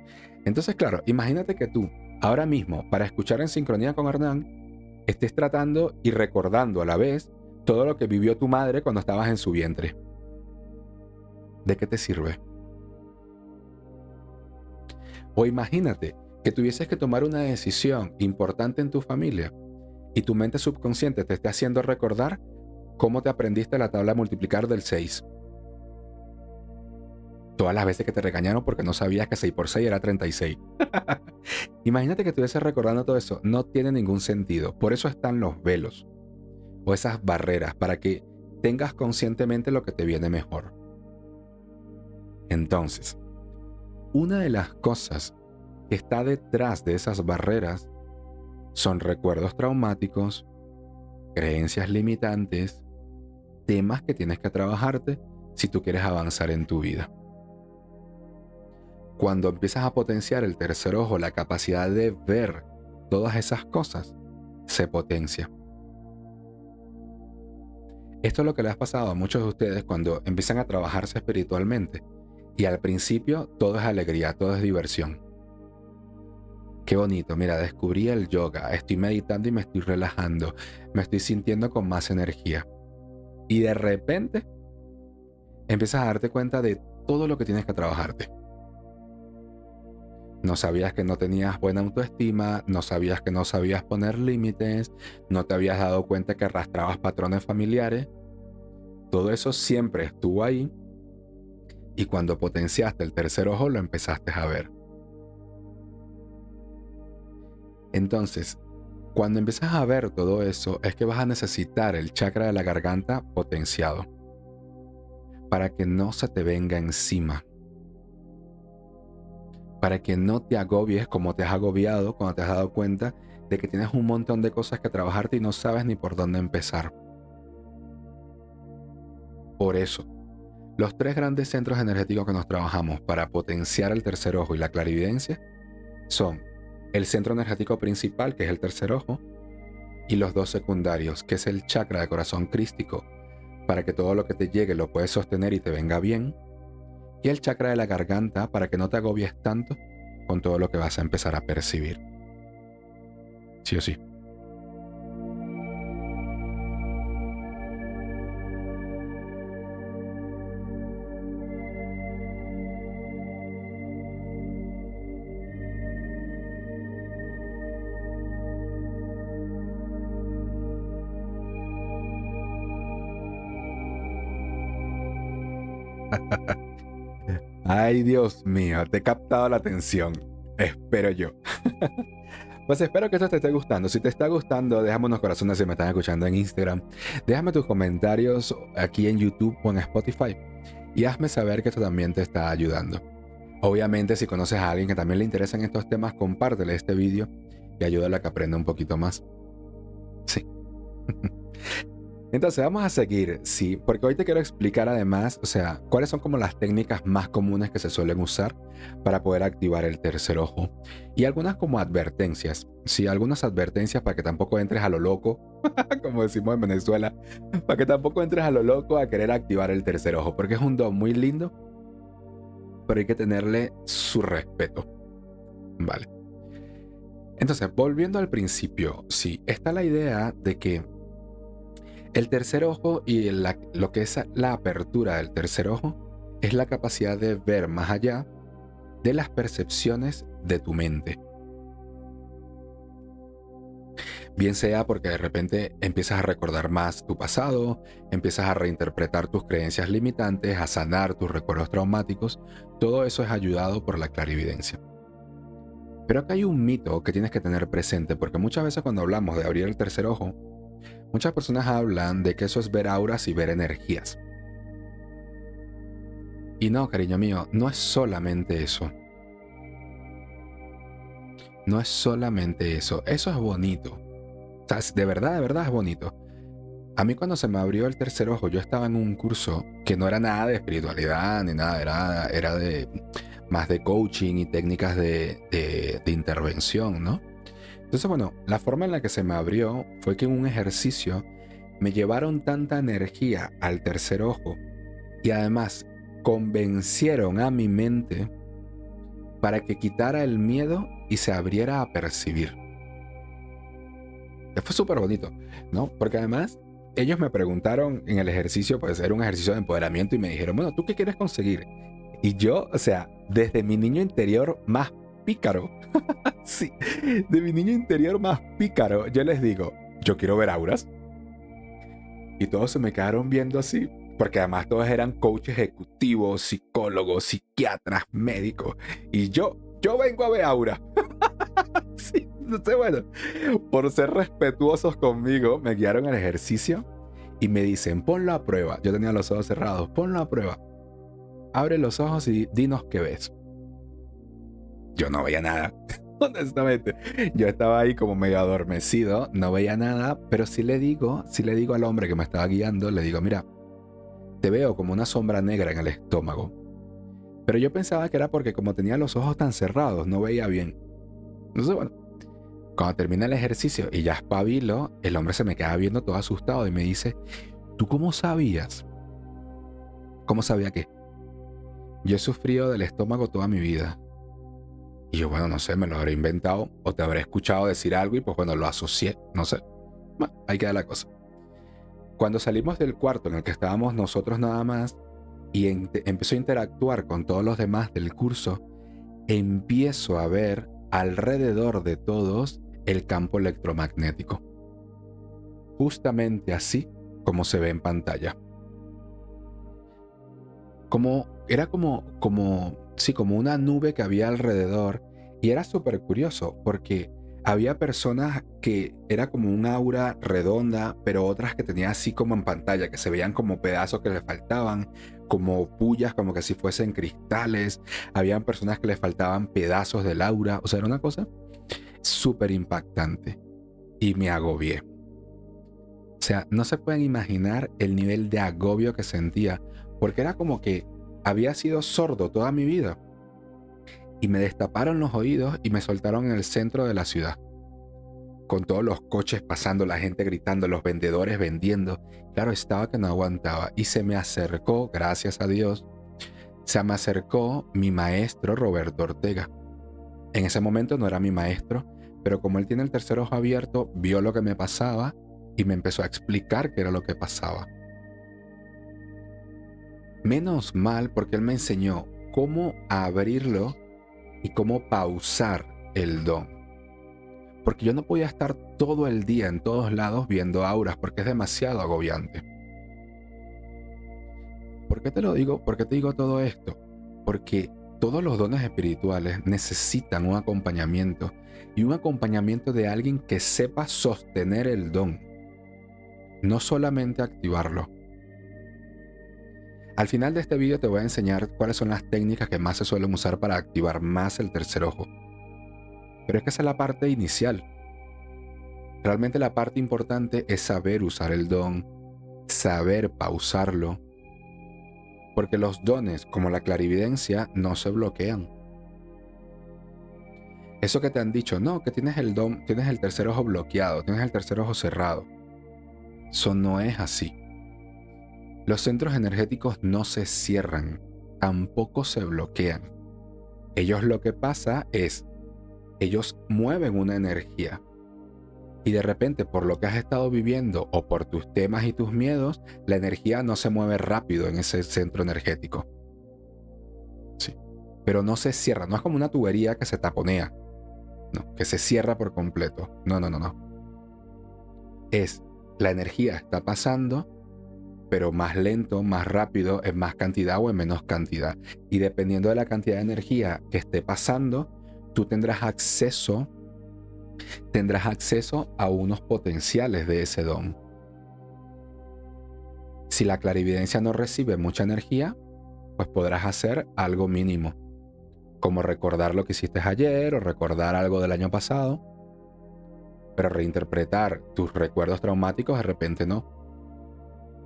Entonces, claro, imagínate que tú, ahora mismo, para escuchar en sincronía con Hernán, estés tratando y recordando a la vez todo lo que vivió tu madre cuando estabas en su vientre. ¿De qué te sirve? O imagínate que tuvieses que tomar una decisión importante en tu familia y tu mente subconsciente te esté haciendo recordar cómo te aprendiste la tabla de multiplicar del 6. Todas las veces que te regañaron porque no sabías que 6 por 6 era 36. Imagínate que estuvieses recordando todo eso. No tiene ningún sentido. Por eso están los velos o esas barreras, para que tengas conscientemente lo que te viene mejor. Entonces, una de las cosas que está detrás de esas barreras son recuerdos traumáticos, creencias limitantes, temas que tienes que trabajarte si tú quieres avanzar en tu vida. Cuando empiezas a potenciar el tercer ojo, la capacidad de ver todas esas cosas se potencia. Esto es lo que le ha pasado a muchos de ustedes cuando empiezan a trabajarse espiritualmente. Y al principio todo es alegría, todo es diversión. Qué bonito, mira, descubrí el yoga, estoy meditando y me estoy relajando, me estoy sintiendo con más energía. Y de repente empiezas a darte cuenta de todo lo que tienes que trabajarte. No sabías que no tenías buena autoestima, no sabías que no sabías poner límites, no te habías dado cuenta que arrastrabas patrones familiares. Todo eso siempre estuvo ahí y cuando potenciaste el tercer ojo lo empezaste a ver. Entonces, cuando empiezas a ver todo eso es que vas a necesitar el chakra de la garganta potenciado para que no se te venga encima, para que no te agobies como te has agobiado cuando te has dado cuenta de que tienes un montón de cosas que trabajarte y no sabes ni por dónde empezar. Por eso, los tres grandes centros energéticos que nos trabajamos para potenciar el tercer ojo y la clarividencia son el centro energético principal, que es el tercer ojo, y los dos secundarios, que es el chakra de corazón crístico, para que todo lo que te llegue lo puedes sostener y te venga bien, y el chakra de la garganta, para que no te agobies tanto con todo lo que vas a empezar a percibir. Sí o sí. Ay, Dios mío, te he captado la atención. Espero yo. Pues espero que esto te esté gustando. Si te está gustando, déjame unos corazones si me están escuchando en Instagram. Déjame tus comentarios aquí en YouTube o en Spotify. Y hazme saber que esto también te está ayudando. Obviamente, si conoces a alguien que también le interesan estos temas, compártele este vídeo y ayúdale a que aprenda un poquito más. Sí. Entonces vamos a seguir, sí, porque hoy te quiero explicar además, o sea, cuáles son como las técnicas más comunes que se suelen usar para poder activar el tercer ojo y algunas como advertencias, sí, algunas advertencias para que tampoco entres a lo loco, como decimos en Venezuela, para que tampoco entres a lo loco a querer activar el tercer ojo, porque es un don muy lindo, pero hay que tenerle su respeto, ¿vale? Entonces, volviendo al principio, sí, está la idea de que el tercer ojo y lo que es la apertura del tercer ojo es la capacidad de ver más allá de las percepciones de tu mente. Bien sea porque de repente empiezas a recordar más tu pasado, empiezas a reinterpretar tus creencias limitantes, a sanar tus recuerdos traumáticos, todo eso es ayudado por la clarividencia. Pero acá hay un mito que tienes que tener presente, porque muchas veces cuando hablamos de abrir el tercer ojo, muchas personas hablan de que eso es ver auras y ver energías. Y no, cariño mío, no es solamente eso. No es solamente eso. Eso es bonito. O sea, de verdad es bonito. A mí cuando se me abrió el tercer ojo, yo estaba en un curso que no era nada de espiritualidad ni nada, era de más de coaching y técnicas de intervención, ¿no? Entonces, bueno, la forma en la que se me abrió fue que en un ejercicio me llevaron tanta energía al tercer ojo y además convencieron a mi mente para que quitara el miedo y se abriera a percibir. Fue súper bonito, ¿no? Porque además ellos me preguntaron en el ejercicio, pues era un ejercicio de empoderamiento y me dijeron, bueno, ¿tú qué quieres conseguir? Y yo, o sea, desde mi niño interior más pícaro, sí, de mi niño interior más pícaro, yo les digo, yo quiero ver auras. Y todos se me quedaron viendo así, porque además todos eran coaches ejecutivos, psicólogos, psiquiatras, médicos. Y yo vengo a ver auras. Sí, no sé, bueno, por ser respetuosos conmigo, me guiaron al ejercicio y me dicen, ponlo a prueba. Yo tenía los ojos cerrados, ponlo a prueba. Abre los ojos y dinos qué ves. Yo no veía nada, honestamente. Yo estaba ahí como medio adormecido, no veía nada, pero sí le digo al hombre que me estaba guiando, le digo, mira, te veo como una sombra negra en el estómago. Pero yo pensaba que era porque como tenía los ojos tan cerrados, no veía bien. Entonces, bueno, cuando termina el ejercicio y ya espabilo, el hombre se me queda viendo todo asustado y me dice, ¿tú cómo sabías? ¿Cómo sabía qué? Yo he sufrido del estómago toda mi vida. Y yo, bueno, no sé, me lo habré inventado o te habré escuchado decir algo y pues bueno, lo asocié, no sé. Bueno, ahí queda la cosa. Cuando salimos del cuarto en el que estábamos nosotros nada más y empezó a interactuar con todos los demás del curso, empiezo a ver alrededor de todos el campo electromagnético. Justamente así como se ve en pantalla. Era como una nube que había alrededor y era súper curioso porque había personas que era como un aura redonda, pero otras que tenía así como en pantalla, que se veían como pedazos que le faltaban, como pullas, como que si fuesen cristales. Habían personas que le faltaban pedazos del aura. O sea, era una cosa súper impactante y me agobié. O sea, no se pueden imaginar el nivel de agobio que sentía, porque era como que había sido sordo toda mi vida y me destaparon los oídos y me soltaron en el centro de la ciudad, con todos los coches pasando, la gente gritando, los vendedores vendiendo. Claro, estaba que no aguantaba y se me acercó, gracias a Dios, se me acercó mi maestro Roberto Ortega. En ese momento no era mi maestro, pero como él tiene el tercer ojo abierto, vio lo que me pasaba y me empezó a explicar qué era lo que pasaba. Menos mal, porque él me enseñó cómo abrirlo y cómo pausar el don. Porque yo no podía estar todo el día en todos lados viendo auras, porque es demasiado agobiante. ¿Por qué te lo digo? ¿Por qué te digo todo esto? Porque todos los dones espirituales necesitan un acompañamiento, y un acompañamiento de alguien que sepa sostener el don, no solamente activarlo. Al final de este video te voy a enseñar cuáles son las técnicas que más se suelen usar para activar más el tercer ojo. Pero es que esa es la parte inicial. Realmente la parte importante es saber usar el don, saber pausarlo, porque los dones, como la clarividencia, no se bloquean. Eso que te han dicho, no, que tienes el don, tienes el tercer ojo bloqueado, tienes el tercer ojo cerrado. Eso no es así. Los centros energéticos no se cierran, tampoco se bloquean. Ellos, lo que pasa es, ellos mueven una energía. Y de repente, por lo que has estado viviendo o por tus temas y tus miedos, la energía no se mueve rápido en ese centro energético. Sí. Pero no se cierra, no es como una tubería que se taponea. No, que se cierra por completo. No. La energía está pasando, pero más lento, más rápido, en más cantidad o en menos cantidad. Y dependiendo de la cantidad de energía que esté pasando, tú tendrás acceso a unos potenciales de ese don. Si la clarividencia no recibe mucha energía, pues podrás hacer algo mínimo, como recordar lo que hiciste ayer o recordar algo del año pasado, pero reinterpretar tus recuerdos traumáticos de repente no.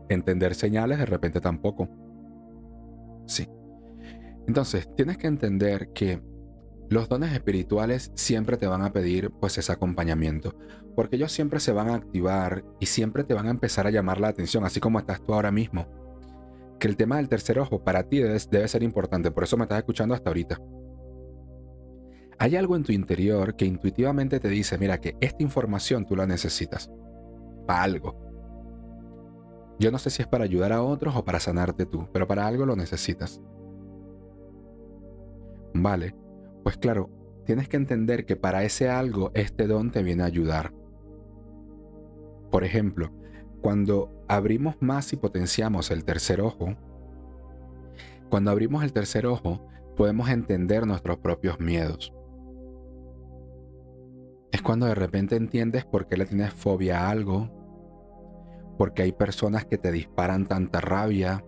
Entender señales de repente tampoco. Sí. Entonces, tienes que entender que los dones espirituales siempre te van a pedir pues ese acompañamiento, porque ellos siempre se van a activar y siempre te van a empezar a llamar la atención, así como estás tú ahora mismo. Que el tema del tercer ojo para ti debe ser importante, por eso me estás escuchando hasta ahorita. Hay algo en tu interior que intuitivamente te dice, mira, que esta información tú la necesitas para algo. Yo no sé si es para ayudar a otros o para sanarte tú, pero para algo lo necesitas. Vale. Pues claro, tienes que entender que para ese algo este don te viene a ayudar. Por ejemplo, cuando abrimos más y potenciamos el tercer ojo, podemos entender nuestros propios miedos. Es cuando de repente entiendes por qué le tienes fobia a algo, por qué hay personas que te disparan tanta rabia,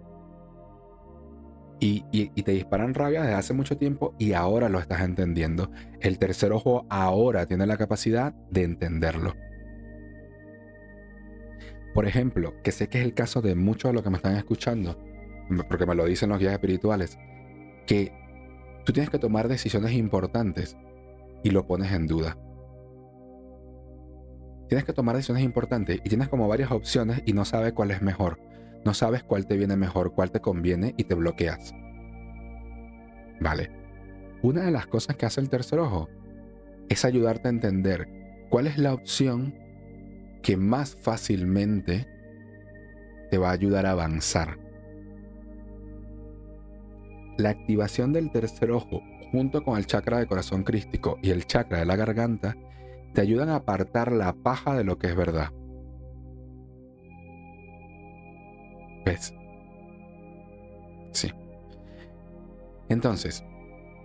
y te disparan rabia desde hace mucho tiempo y ahora lo estás entendiendo. El tercer ojo ahora tiene la capacidad de entenderlo. Por ejemplo, que sé que es el caso de muchos de los que me están escuchando, porque me lo dicen los guías espirituales, que tú tienes que tomar decisiones importantes y lo pones en duda. Tienes que tomar decisiones importantes y tienes como varias opciones y no sabes cuál es mejor. No sabes cuál te viene mejor, cuál te conviene y te bloqueas. Vale. una de las cosas que hace el tercer ojo es ayudarte a entender cuál es la opción que más fácilmente te va a ayudar a avanzar. La activación del tercer ojo, junto con el chakra de corazón crístico y el chakra de la garganta, te ayudan a apartar la paja de lo que es verdad. ¿Ves? Sí. Entonces,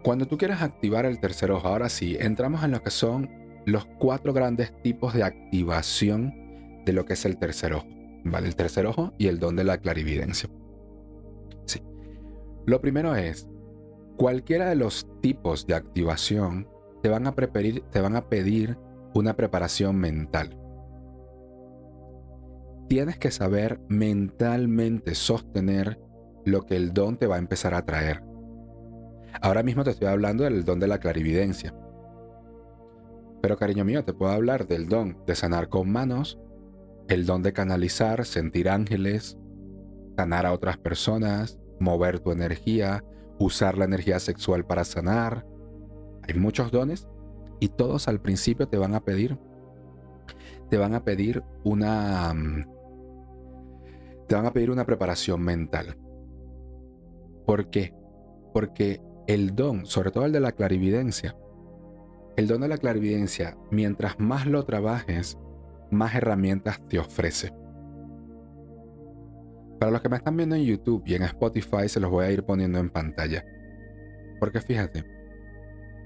cuando tú quieras activar el tercer ojo, ahora sí, entramos en lo que son los 4 grandes tipos de activación de lo que es el tercer ojo, ¿vale? El tercer ojo y el don de la clarividencia. Sí. Lo primero es, cualquiera de los tipos de activación te van a pedir una preparación mental. Tienes que saber mentalmente sostener lo que el don te va a empezar a traer. Ahora mismo te estoy hablando del don de la clarividencia. Pero cariño mío, te puedo hablar del don de sanar con manos, el don de canalizar, sentir ángeles, sanar a otras personas, mover tu energía, usar la energía sexual para sanar. Hay muchos dones y todos al principio te van a pedir una preparación mental. ¿Por qué? Porque el don, sobre todo el de la clarividencia, mientras más lo trabajes, más herramientas te ofrece. Para los que me están viendo en YouTube y en Spotify, se los voy a ir poniendo en pantalla. Porque fíjate,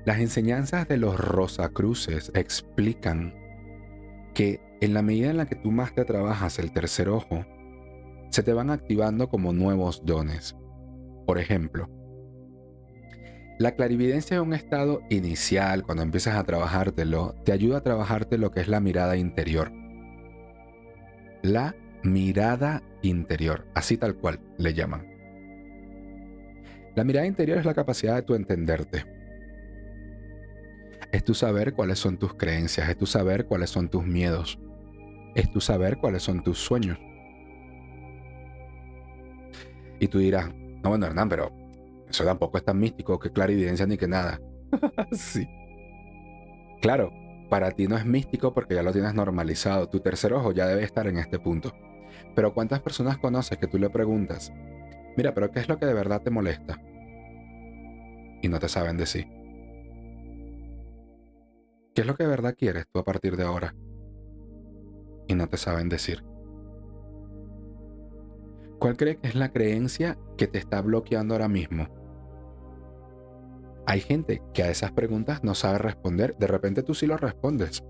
las enseñanzas de los Rosacruces explican que en la medida en la que tú más te trabajas el tercer ojo, se te van activando como nuevos dones. Por ejemplo, la clarividencia en un estado inicial, cuando empiezas a trabajártelo, te ayuda a trabajarte lo que es la mirada interior. La mirada interior, así tal cual le llaman. La mirada interior es la capacidad de tú entenderte. Es tu saber cuáles son tus creencias, es tu saber cuáles son tus miedos, es tu saber cuáles son tus sueños. Y tú dirás, no, bueno, Hernán, pero eso tampoco es tan místico, que clarividencia ni que nada. Sí. Claro, para ti no es místico porque ya lo tienes normalizado. Tu tercer ojo ya debe estar en este punto. Pero ¿cuántas personas conoces que tú le preguntas, mira, pero ¿qué es lo que de verdad te molesta? Y no te saben decir. ¿Qué es lo que de verdad quieres tú a partir de ahora? Y no te saben decir. ¿Cuál crees que es la creencia que te está bloqueando ahora mismo? Hay gente que a esas preguntas no sabe responder. De repente tú sí lo respondes.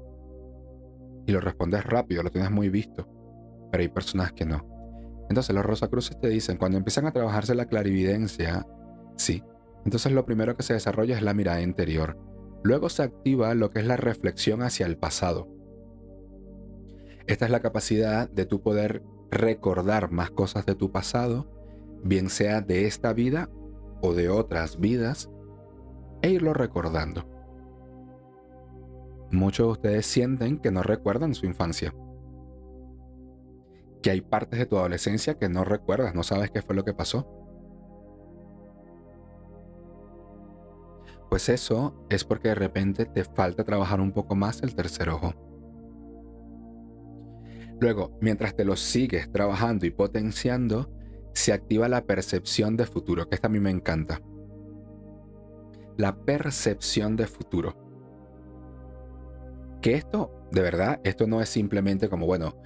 Y lo respondes rápido, lo tienes muy visto. Pero hay personas que no. Entonces los Rosacruces te dicen, cuando empiezan a trabajarse la clarividencia, sí. Entonces lo primero que se desarrolla es la mirada interior. Luego se activa lo que es la reflexión hacia el pasado. Esta es la capacidad de tú poder recordar más cosas de tu pasado, bien sea de esta vida o de otras vidas, e irlo recordando. Muchos de ustedes sienten que no recuerdan su infancia, que hay partes de tu adolescencia que no recuerdas, no sabes qué fue lo que pasó. Pues eso es porque de repente te falta trabajar un poco más el tercer ojo. Luego, mientras te lo sigues trabajando y potenciando, se activa la percepción de futuro, que esta a mí me encanta. La percepción de futuro. Que esto, de verdad, esto no es simplemente como, bueno,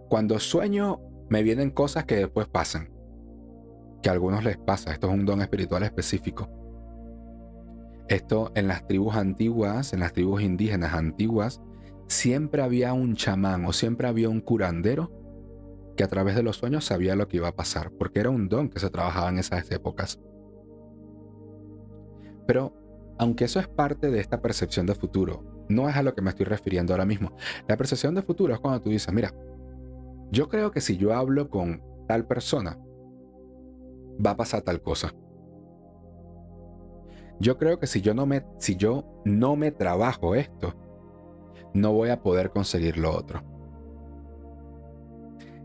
cuando sueño me vienen cosas que después pasan. Que a algunos les pasa, esto es un don espiritual específico. Esto en las tribus antiguas, en las tribus indígenas antiguas, siempre había un chamán o siempre había un curandero que a través de los sueños sabía lo que iba a pasar, porque era un don que se trabajaba en esas épocas. Pero, aunque eso es parte de esta percepción de futuro, no es a lo que me estoy refiriendo ahora mismo. La percepción de futuro es cuando tú dices, mira, yo creo que si yo hablo con tal persona, va a pasar tal cosa. Yo creo que si yo no me trabajo esto, no voy a poder conseguir lo otro.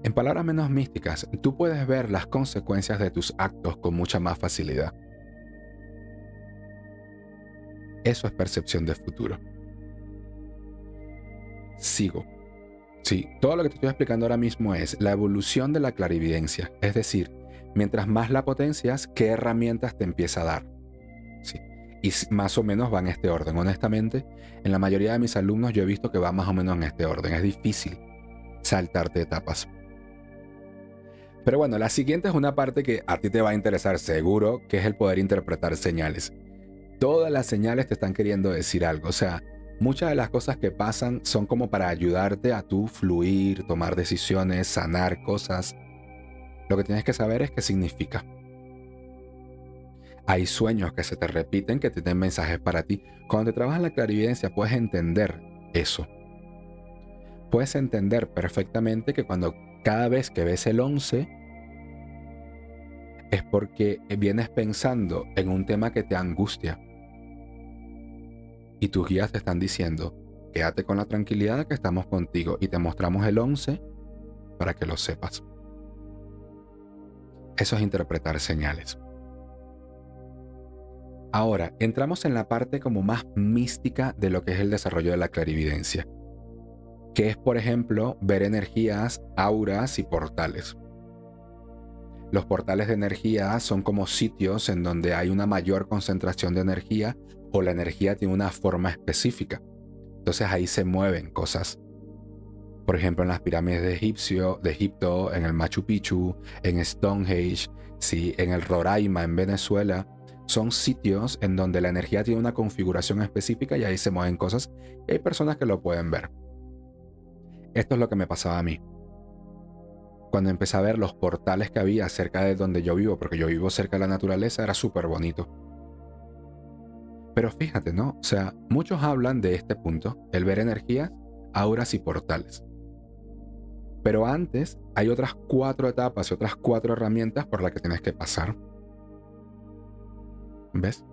En palabras menos místicas, tú puedes ver las consecuencias de tus actos con mucha más facilidad. Eso es percepción de futuro. Sigo. Sí, todo lo que te estoy explicando ahora mismo es la evolución de la clarividencia. Es decir, mientras más la potencias, ¿qué herramientas te empieza a dar? Sí. Y más o menos va en este orden. Honestamente, en la mayoría de mis alumnos yo he visto que va más o menos en este orden. Es difícil saltarte etapas. Pero bueno, la siguiente es una parte que a ti te va a interesar seguro, que es el poder interpretar señales. Todas las señales te están queriendo decir algo. O sea, muchas de las cosas que pasan son como para ayudarte a tú fluir, tomar decisiones, sanar cosas. Lo que tienes que saber es qué significa. Hay sueños que se te repiten que tienen mensajes para ti. Cuando te trabajas en la clarividencia puedes entender eso. Puedes entender perfectamente que cada vez que ves el 11 es porque vienes pensando en un tema que te angustia. Y tus guías te están diciendo, quédate con la tranquilidad de que estamos contigo y te mostramos el 11 para que lo sepas. Eso es interpretar señales. Ahora, entramos en la parte como más mística de lo que es el desarrollo de la clarividencia, que es, por ejemplo, ver energías, auras y portales. Los portales de energía son como sitios en donde hay una mayor concentración de energía o la energía tiene una forma específica. Entonces ahí se mueven cosas. Por ejemplo, en las pirámides de Egipto, en el Machu Picchu, en Stonehenge, sí, en el Roraima, en Venezuela. Son sitios en donde la energía tiene una configuración específica y ahí se mueven cosas y hay personas que lo pueden ver. Esto es lo que me pasaba a mí. Cuando empecé a ver los portales que había cerca de donde yo vivo, porque yo vivo cerca de la naturaleza, era súper bonito. Pero fíjate, ¿no? O sea, muchos hablan de este punto, el ver energías, auras y portales. Pero antes hay otras 4 etapas y otras 4 herramientas por las que tienes que pasar. ¿Ves?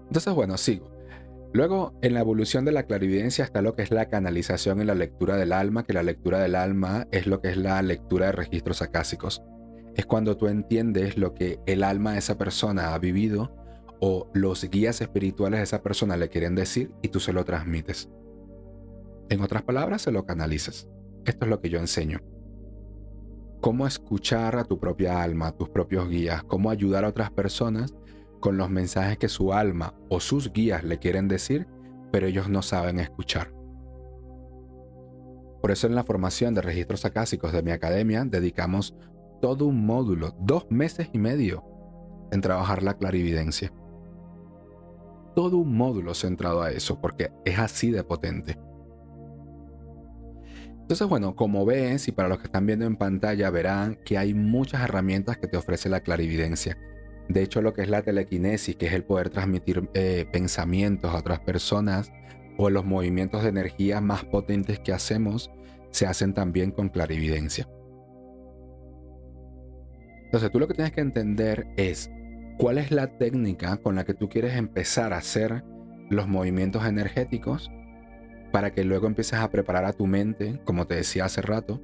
Entonces, bueno, sigo. Luego, en la evolución de la clarividencia está lo que es la canalización y la lectura del alma, que la lectura del alma es lo que es la lectura de registros acásicos. Es cuando tú entiendes lo que el alma de esa persona ha vivido o los guías espirituales de esa persona le quieren decir y tú se lo transmites. En otras palabras, se lo canalizas. Esto es lo que yo enseño. Cómo escuchar a tu propia alma, a tus propios guías, cómo ayudar a otras personas con los mensajes que su alma o sus guías le quieren decir, pero ellos no saben escuchar. Por eso en la formación de registros acásicos de mi academia dedicamos todo un módulo, 2 meses y medio, en trabajar la clarividencia. Todo un módulo centrado a eso, porque es así de potente. Entonces, bueno, como ves, y para los que están viendo en pantalla verán que hay muchas herramientas que te ofrece la clarividencia. De hecho, lo que es la telequinesis, que es el poder transmitir pensamientos a otras personas, o los movimientos de energía más potentes que hacemos, se hacen también con clarividencia. Entonces, tú lo que tienes que entender es cuál es la técnica con la que tú quieres empezar a hacer los movimientos energéticos para que luego empieces a preparar a tu mente, como te decía hace rato,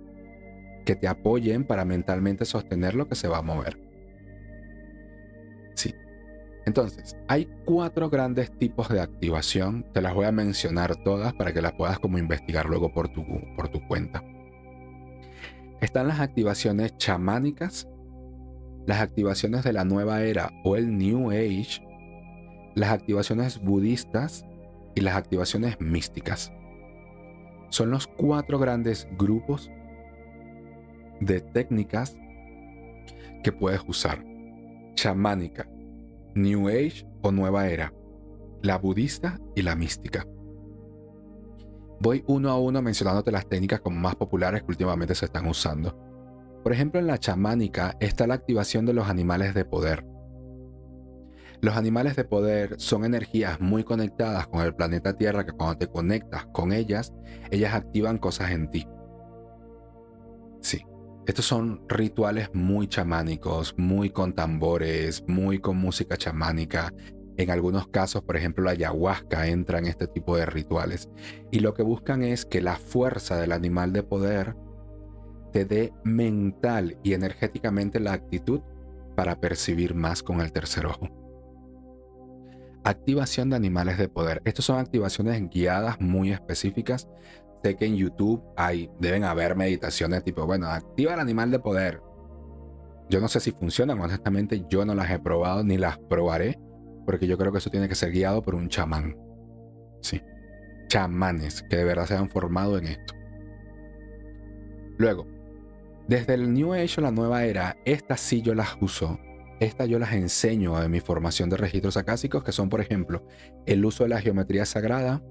que te apoyen para mentalmente sostener lo que se va a mover. Sí. Entonces, hay 4 grandes tipos de activación. Te las voy a mencionar todas para que las puedas como investigar luego por tu cuenta. Están las activaciones chamánicas, las activaciones de la nueva era o el New Age, las activaciones budistas y las activaciones místicas. Son los 4 grandes grupos de técnicas que puedes usar. Chamánica, New Age o Nueva Era, la budista y la mística. Voy uno a uno mencionándote las técnicas como más populares que últimamente se están usando. Por ejemplo, en la chamánica está la activación de los animales de poder. Los animales de poder son energías muy conectadas con el planeta Tierra que cuando te conectas con ellas activan cosas en ti. Sí, estos son rituales muy chamánicos, muy con tambores, muy con música chamánica. En algunos casos, por ejemplo, la ayahuasca entra en este tipo de rituales. Y lo que buscan es que la fuerza del animal de poder te dé mental y energéticamente la actitud para percibir más con el tercer ojo. Activación de animales de poder. Estas son activaciones guiadas muy específicas. Sé que en YouTube deben haber meditaciones tipo, bueno, activa el animal de poder. Yo no sé si funcionan, honestamente yo no las he probado ni las probaré, porque yo creo que eso tiene que ser guiado por un chamán. Sí, chamanes que de verdad se han formado en esto. Luego, desde el New Age o la nueva era, estas sí yo las uso. Estas yo las enseño en mi formación de registros acásicos, que son, por ejemplo, el uso de la geometría sagrada.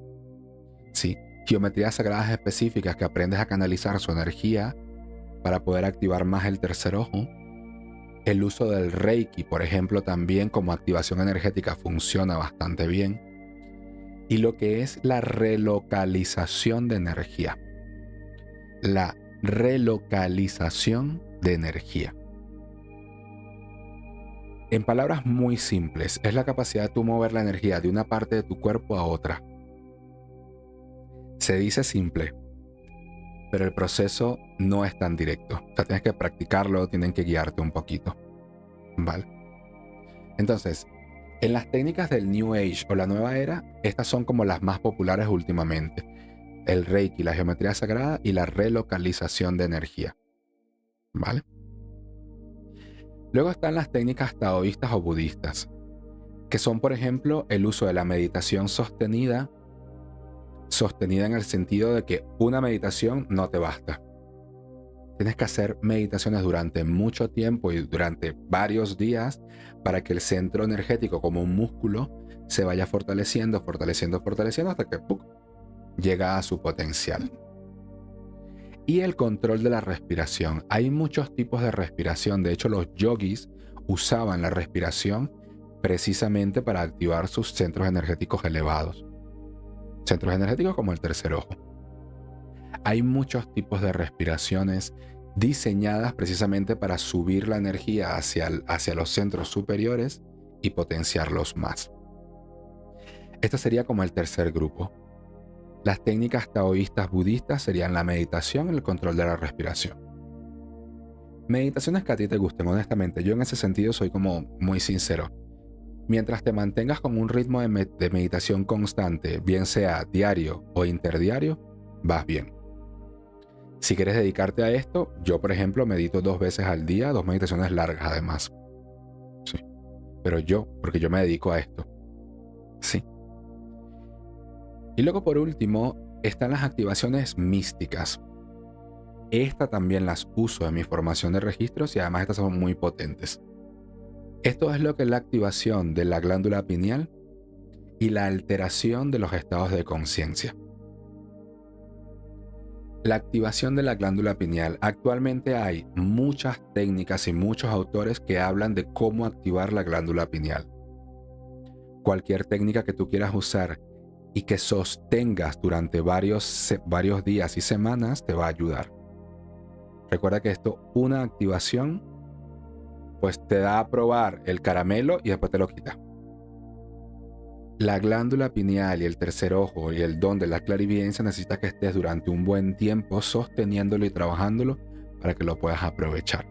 Sí, geometrías sagradas específicas que aprendes a canalizar su energía para poder activar más el tercer ojo. El uso del Reiki, por ejemplo, también como activación energética funciona bastante bien. Y lo que es la relocalización de energía. La relocalización de energía. En palabras muy simples, es la capacidad de tú mover la energía de una parte de tu cuerpo a otra. Se dice simple, pero el proceso no es tan directo. O sea, tienes que practicarlo, tienen que guiarte un poquito. ¿Vale? Entonces, en las técnicas del New Age o la nueva era, estas son como las más populares últimamente. El Reiki, la geometría sagrada y la relocalización de energía. ¿Vale? Luego están las técnicas taoístas o budistas, que son, por ejemplo, el uso de la meditación sostenida en el sentido de que una meditación no te basta. Tienes que hacer meditaciones durante mucho tiempo y durante varios días para que el centro energético, como un músculo, se vaya fortaleciendo hasta que ¡pum!, llega a su potencial. Y el control de la respiración. Hay muchos tipos de respiración. De hecho, los yogis usaban la respiración precisamente para activar sus centros energéticos elevados. Centros energéticos como el tercer ojo. Hay muchos tipos de respiraciones diseñadas precisamente para subir la energía hacia los centros superiores y potenciarlos más. Este sería como el tercer grupo. Las técnicas taoístas budistas serían la meditación y el control de la respiración. Meditaciones que a ti te gusten, honestamente. Yo en ese sentido soy como muy sincero. Mientras te mantengas con un ritmo de meditación constante, bien sea diario o interdiario, vas bien. Si quieres dedicarte a esto, yo por ejemplo medito 2 veces al día, 2 meditaciones largas además. Sí. Pero porque yo me dedico a esto. Sí. Y luego por último están las activaciones místicas. Estas también las uso en mi formación de registros y además estas son muy potentes. Esto es lo que es la activación de la glándula pineal y la alteración de los estados de conciencia. La activación de la glándula pineal. Actualmente hay muchas técnicas y muchos autores que hablan de cómo activar la glándula pineal. Cualquier técnica que tú quieras usar y que sostengas durante varios días y semanas te va a ayudar. Recuerda que una activación, pues te da a probar el caramelo y después te lo quita. La glándula pineal y el tercer ojo y el don de la clarividencia necesita que estés durante un buen tiempo sosteniéndolo y trabajándolo para que lo puedas aprovechar.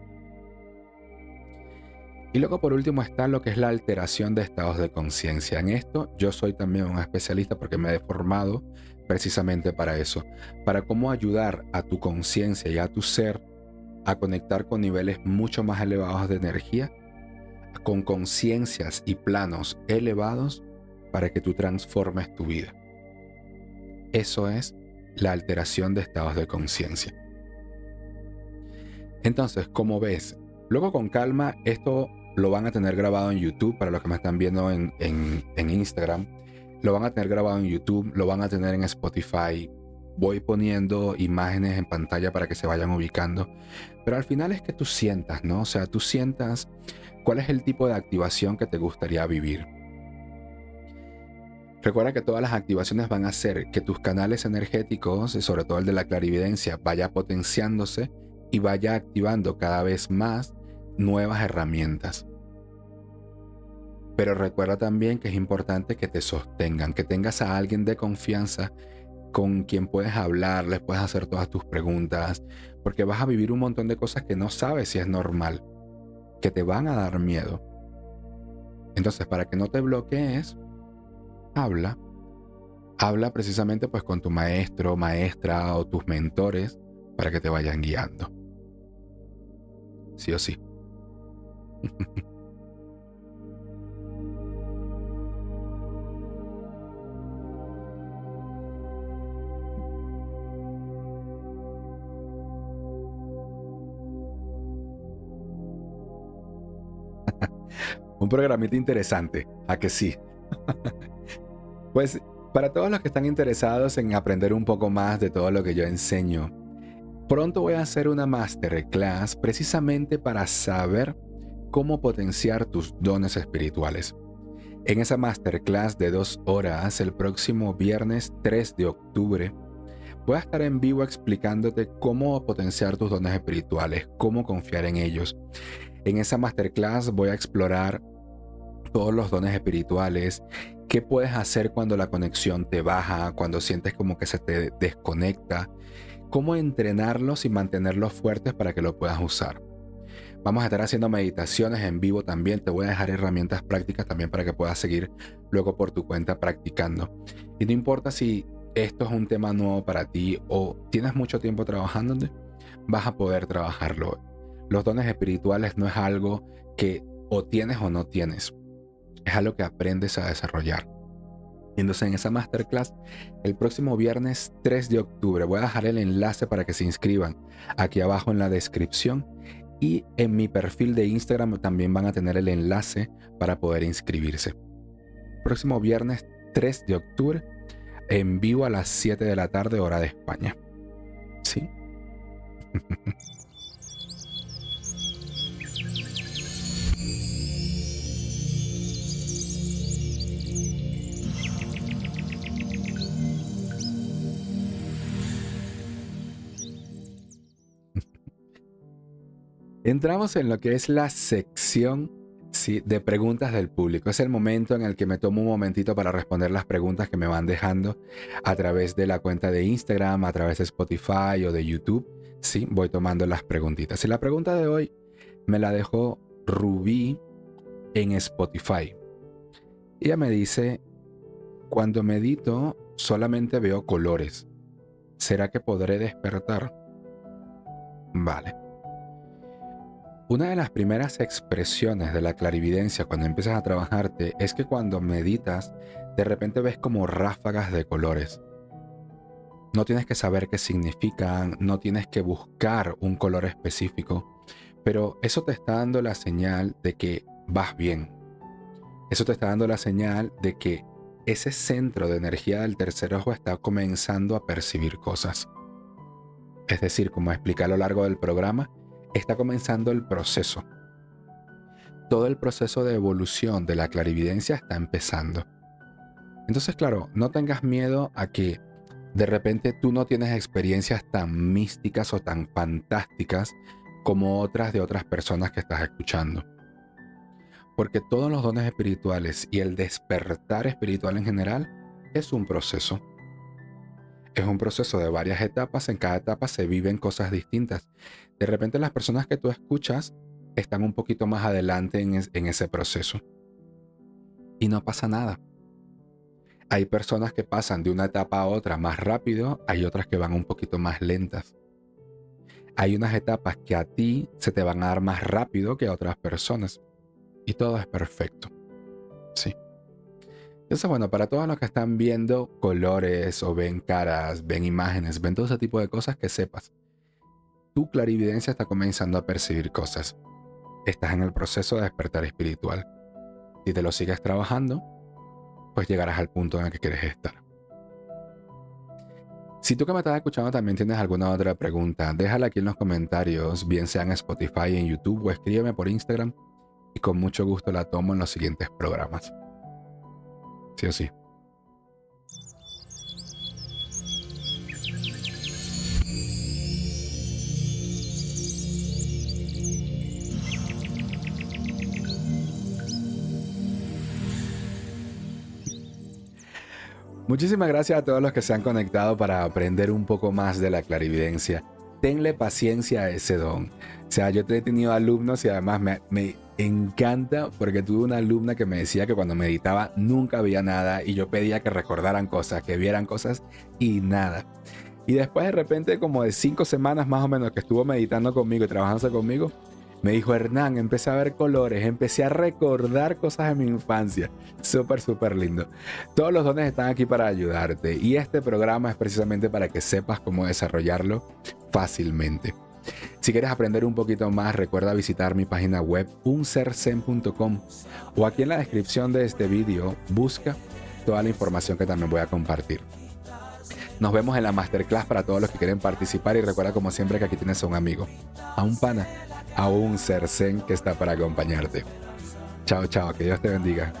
Y luego por último está lo que es la alteración de estados de conciencia. En esto yo soy también un especialista porque me he formado precisamente para eso, para cómo ayudar a tu conciencia y a tu ser a conectar con niveles mucho más elevados de energía, con conciencias y planos elevados para que tú transformes tu vida. Eso es la alteración de estados de conciencia. Entonces, como ves, luego con calma esto lo van a tener grabado en YouTube para los que me están viendo en Instagram. Lo van a tener grabado en YouTube, lo van a tener en Spotify. Voy poniendo imágenes en pantalla para que se vayan ubicando. Pero al final es que tú sientas, ¿no? O sea, tú sientas cuál es el tipo de activación que te gustaría vivir. Recuerda que todas las activaciones van a hacer que tus canales energéticos, y sobre todo el de la clarividencia, vaya potenciándose y vaya activando cada vez más nuevas herramientas. Pero recuerda también que es importante que te sostengan, que tengas a alguien de confianza con quien puedes hablar, les puedes hacer todas tus preguntas, porque vas a vivir un montón de cosas que no sabes si es normal, que te van a dar miedo. Entonces, para que no te bloquees, habla. Habla precisamente pues con tu maestro, maestra o tus mentores para que te vayan guiando. Sí o sí. Un programita interesante, ¿a que sí? Pues para todos los que están interesados en aprender un poco más de todo lo que yo enseño, pronto voy a hacer una masterclass precisamente para saber cómo potenciar tus dones espirituales. En esa masterclass de 2 horas, el próximo viernes 3 de octubre, voy a estar en vivo explicándote cómo potenciar tus dones espirituales, cómo confiar en ellos. En esa masterclass voy a explorar todos los dones espirituales, qué puedes hacer cuando la conexión te baja, cuando sientes como que se te desconecta, cómo entrenarlos y mantenerlos fuertes para que lo puedas usar. Vamos a estar haciendo meditaciones en vivo también, te voy a dejar herramientas prácticas también para que puedas seguir luego por tu cuenta practicando. Y no importa si esto es un tema nuevo para ti o tienes mucho tiempo trabajando, vas a poder trabajarlo. Los dones espirituales no es algo que o tienes o no tienes, es algo que aprendes a desarrollar. Entonces en esa masterclass, el próximo viernes 3 de octubre, voy a dejar el enlace para que se inscriban aquí abajo en la descripción, y en mi perfil de Instagram también van a tener el enlace para poder inscribirse. Próximo viernes 3 de octubre, en vivo a las 7 de la tarde, hora de España. ¿Sí? Entramos en lo que es la sección, sí, de preguntas del público. Es el momento en el que me tomo un momentito para responder las preguntas que me van dejando a través de la cuenta de Instagram, a través de Spotify o de YouTube. Sí, voy tomando las preguntitas. Y la pregunta de hoy me la dejó Rubí en Spotify. Ella me dice: cuando medito solamente veo colores. ¿Será que podré despertar? Vale. Una de las primeras expresiones de la clarividencia cuando empiezas a trabajarte es que cuando meditas, de repente ves como ráfagas de colores. No tienes que saber qué significan, no tienes que buscar un color específico, pero eso te está dando la señal de que vas bien. Eso te está dando la señal de que ese centro de energía del tercer ojo está comenzando a percibir cosas. Es decir, como expliqué a lo largo del programa, está comenzando el proceso. Todo el proceso de evolución de la clarividencia está empezando. Entonces, claro, no tengas miedo a que de repente tú no tienes experiencias tan místicas o tan fantásticas como otras de otras personas que estás escuchando. Porque todos los dones espirituales y el despertar espiritual en general es un proceso. Es un proceso de varias etapas, en cada etapa se viven cosas distintas. De repente las personas que tú escuchas están un poquito más adelante en ese proceso. Y no pasa nada. Hay personas que pasan de una etapa a otra más rápido, hay otras que van un poquito más lentas. Hay unas etapas que a ti se te van a dar más rápido que a otras personas. Y todo es perfecto. Sí. Entonces, bueno, para todos los que están viendo colores o ven caras, ven imágenes, ven todo ese tipo de cosas, que sepas, tu clarividencia está comenzando a percibir cosas. Estás en el proceso de despertar espiritual. Si te lo sigues trabajando, pues llegarás al punto en el que quieres estar. Si tú que me estás escuchando también tienes alguna otra pregunta, déjala aquí en los comentarios, bien sea en Spotify, en YouTube, o escríbeme por Instagram y con mucho gusto la tomo en los siguientes programas. Sí o sí. Muchísimas gracias a todos los que se han conectado para aprender un poco más de la clarividencia. Tenle paciencia a ese don. O sea, yo he tenido alumnos y además encanta porque tuve una alumna que me decía que cuando meditaba nunca veía nada y yo pedía que recordaran cosas, que vieran cosas y nada. Y después de repente, como de 5 semanas más o menos que estuvo meditando conmigo y trabajándose conmigo, me dijo: Hernán, empecé a ver colores, empecé a recordar cosas de mi infancia. Súper, súper lindo. Todos los dones están aquí para ayudarte y este programa es precisamente para que sepas cómo desarrollarlo fácilmente. Si quieres aprender un poquito más, recuerda visitar mi página web unserzen.com o aquí en la descripción de este vídeo busca toda la información que también voy a compartir. Nos vemos en la masterclass para todos los que quieren participar y recuerda como siempre que aquí tienes a un amigo, a un pana, a un ser zen que está para acompañarte. Chao, chao, que Dios te bendiga.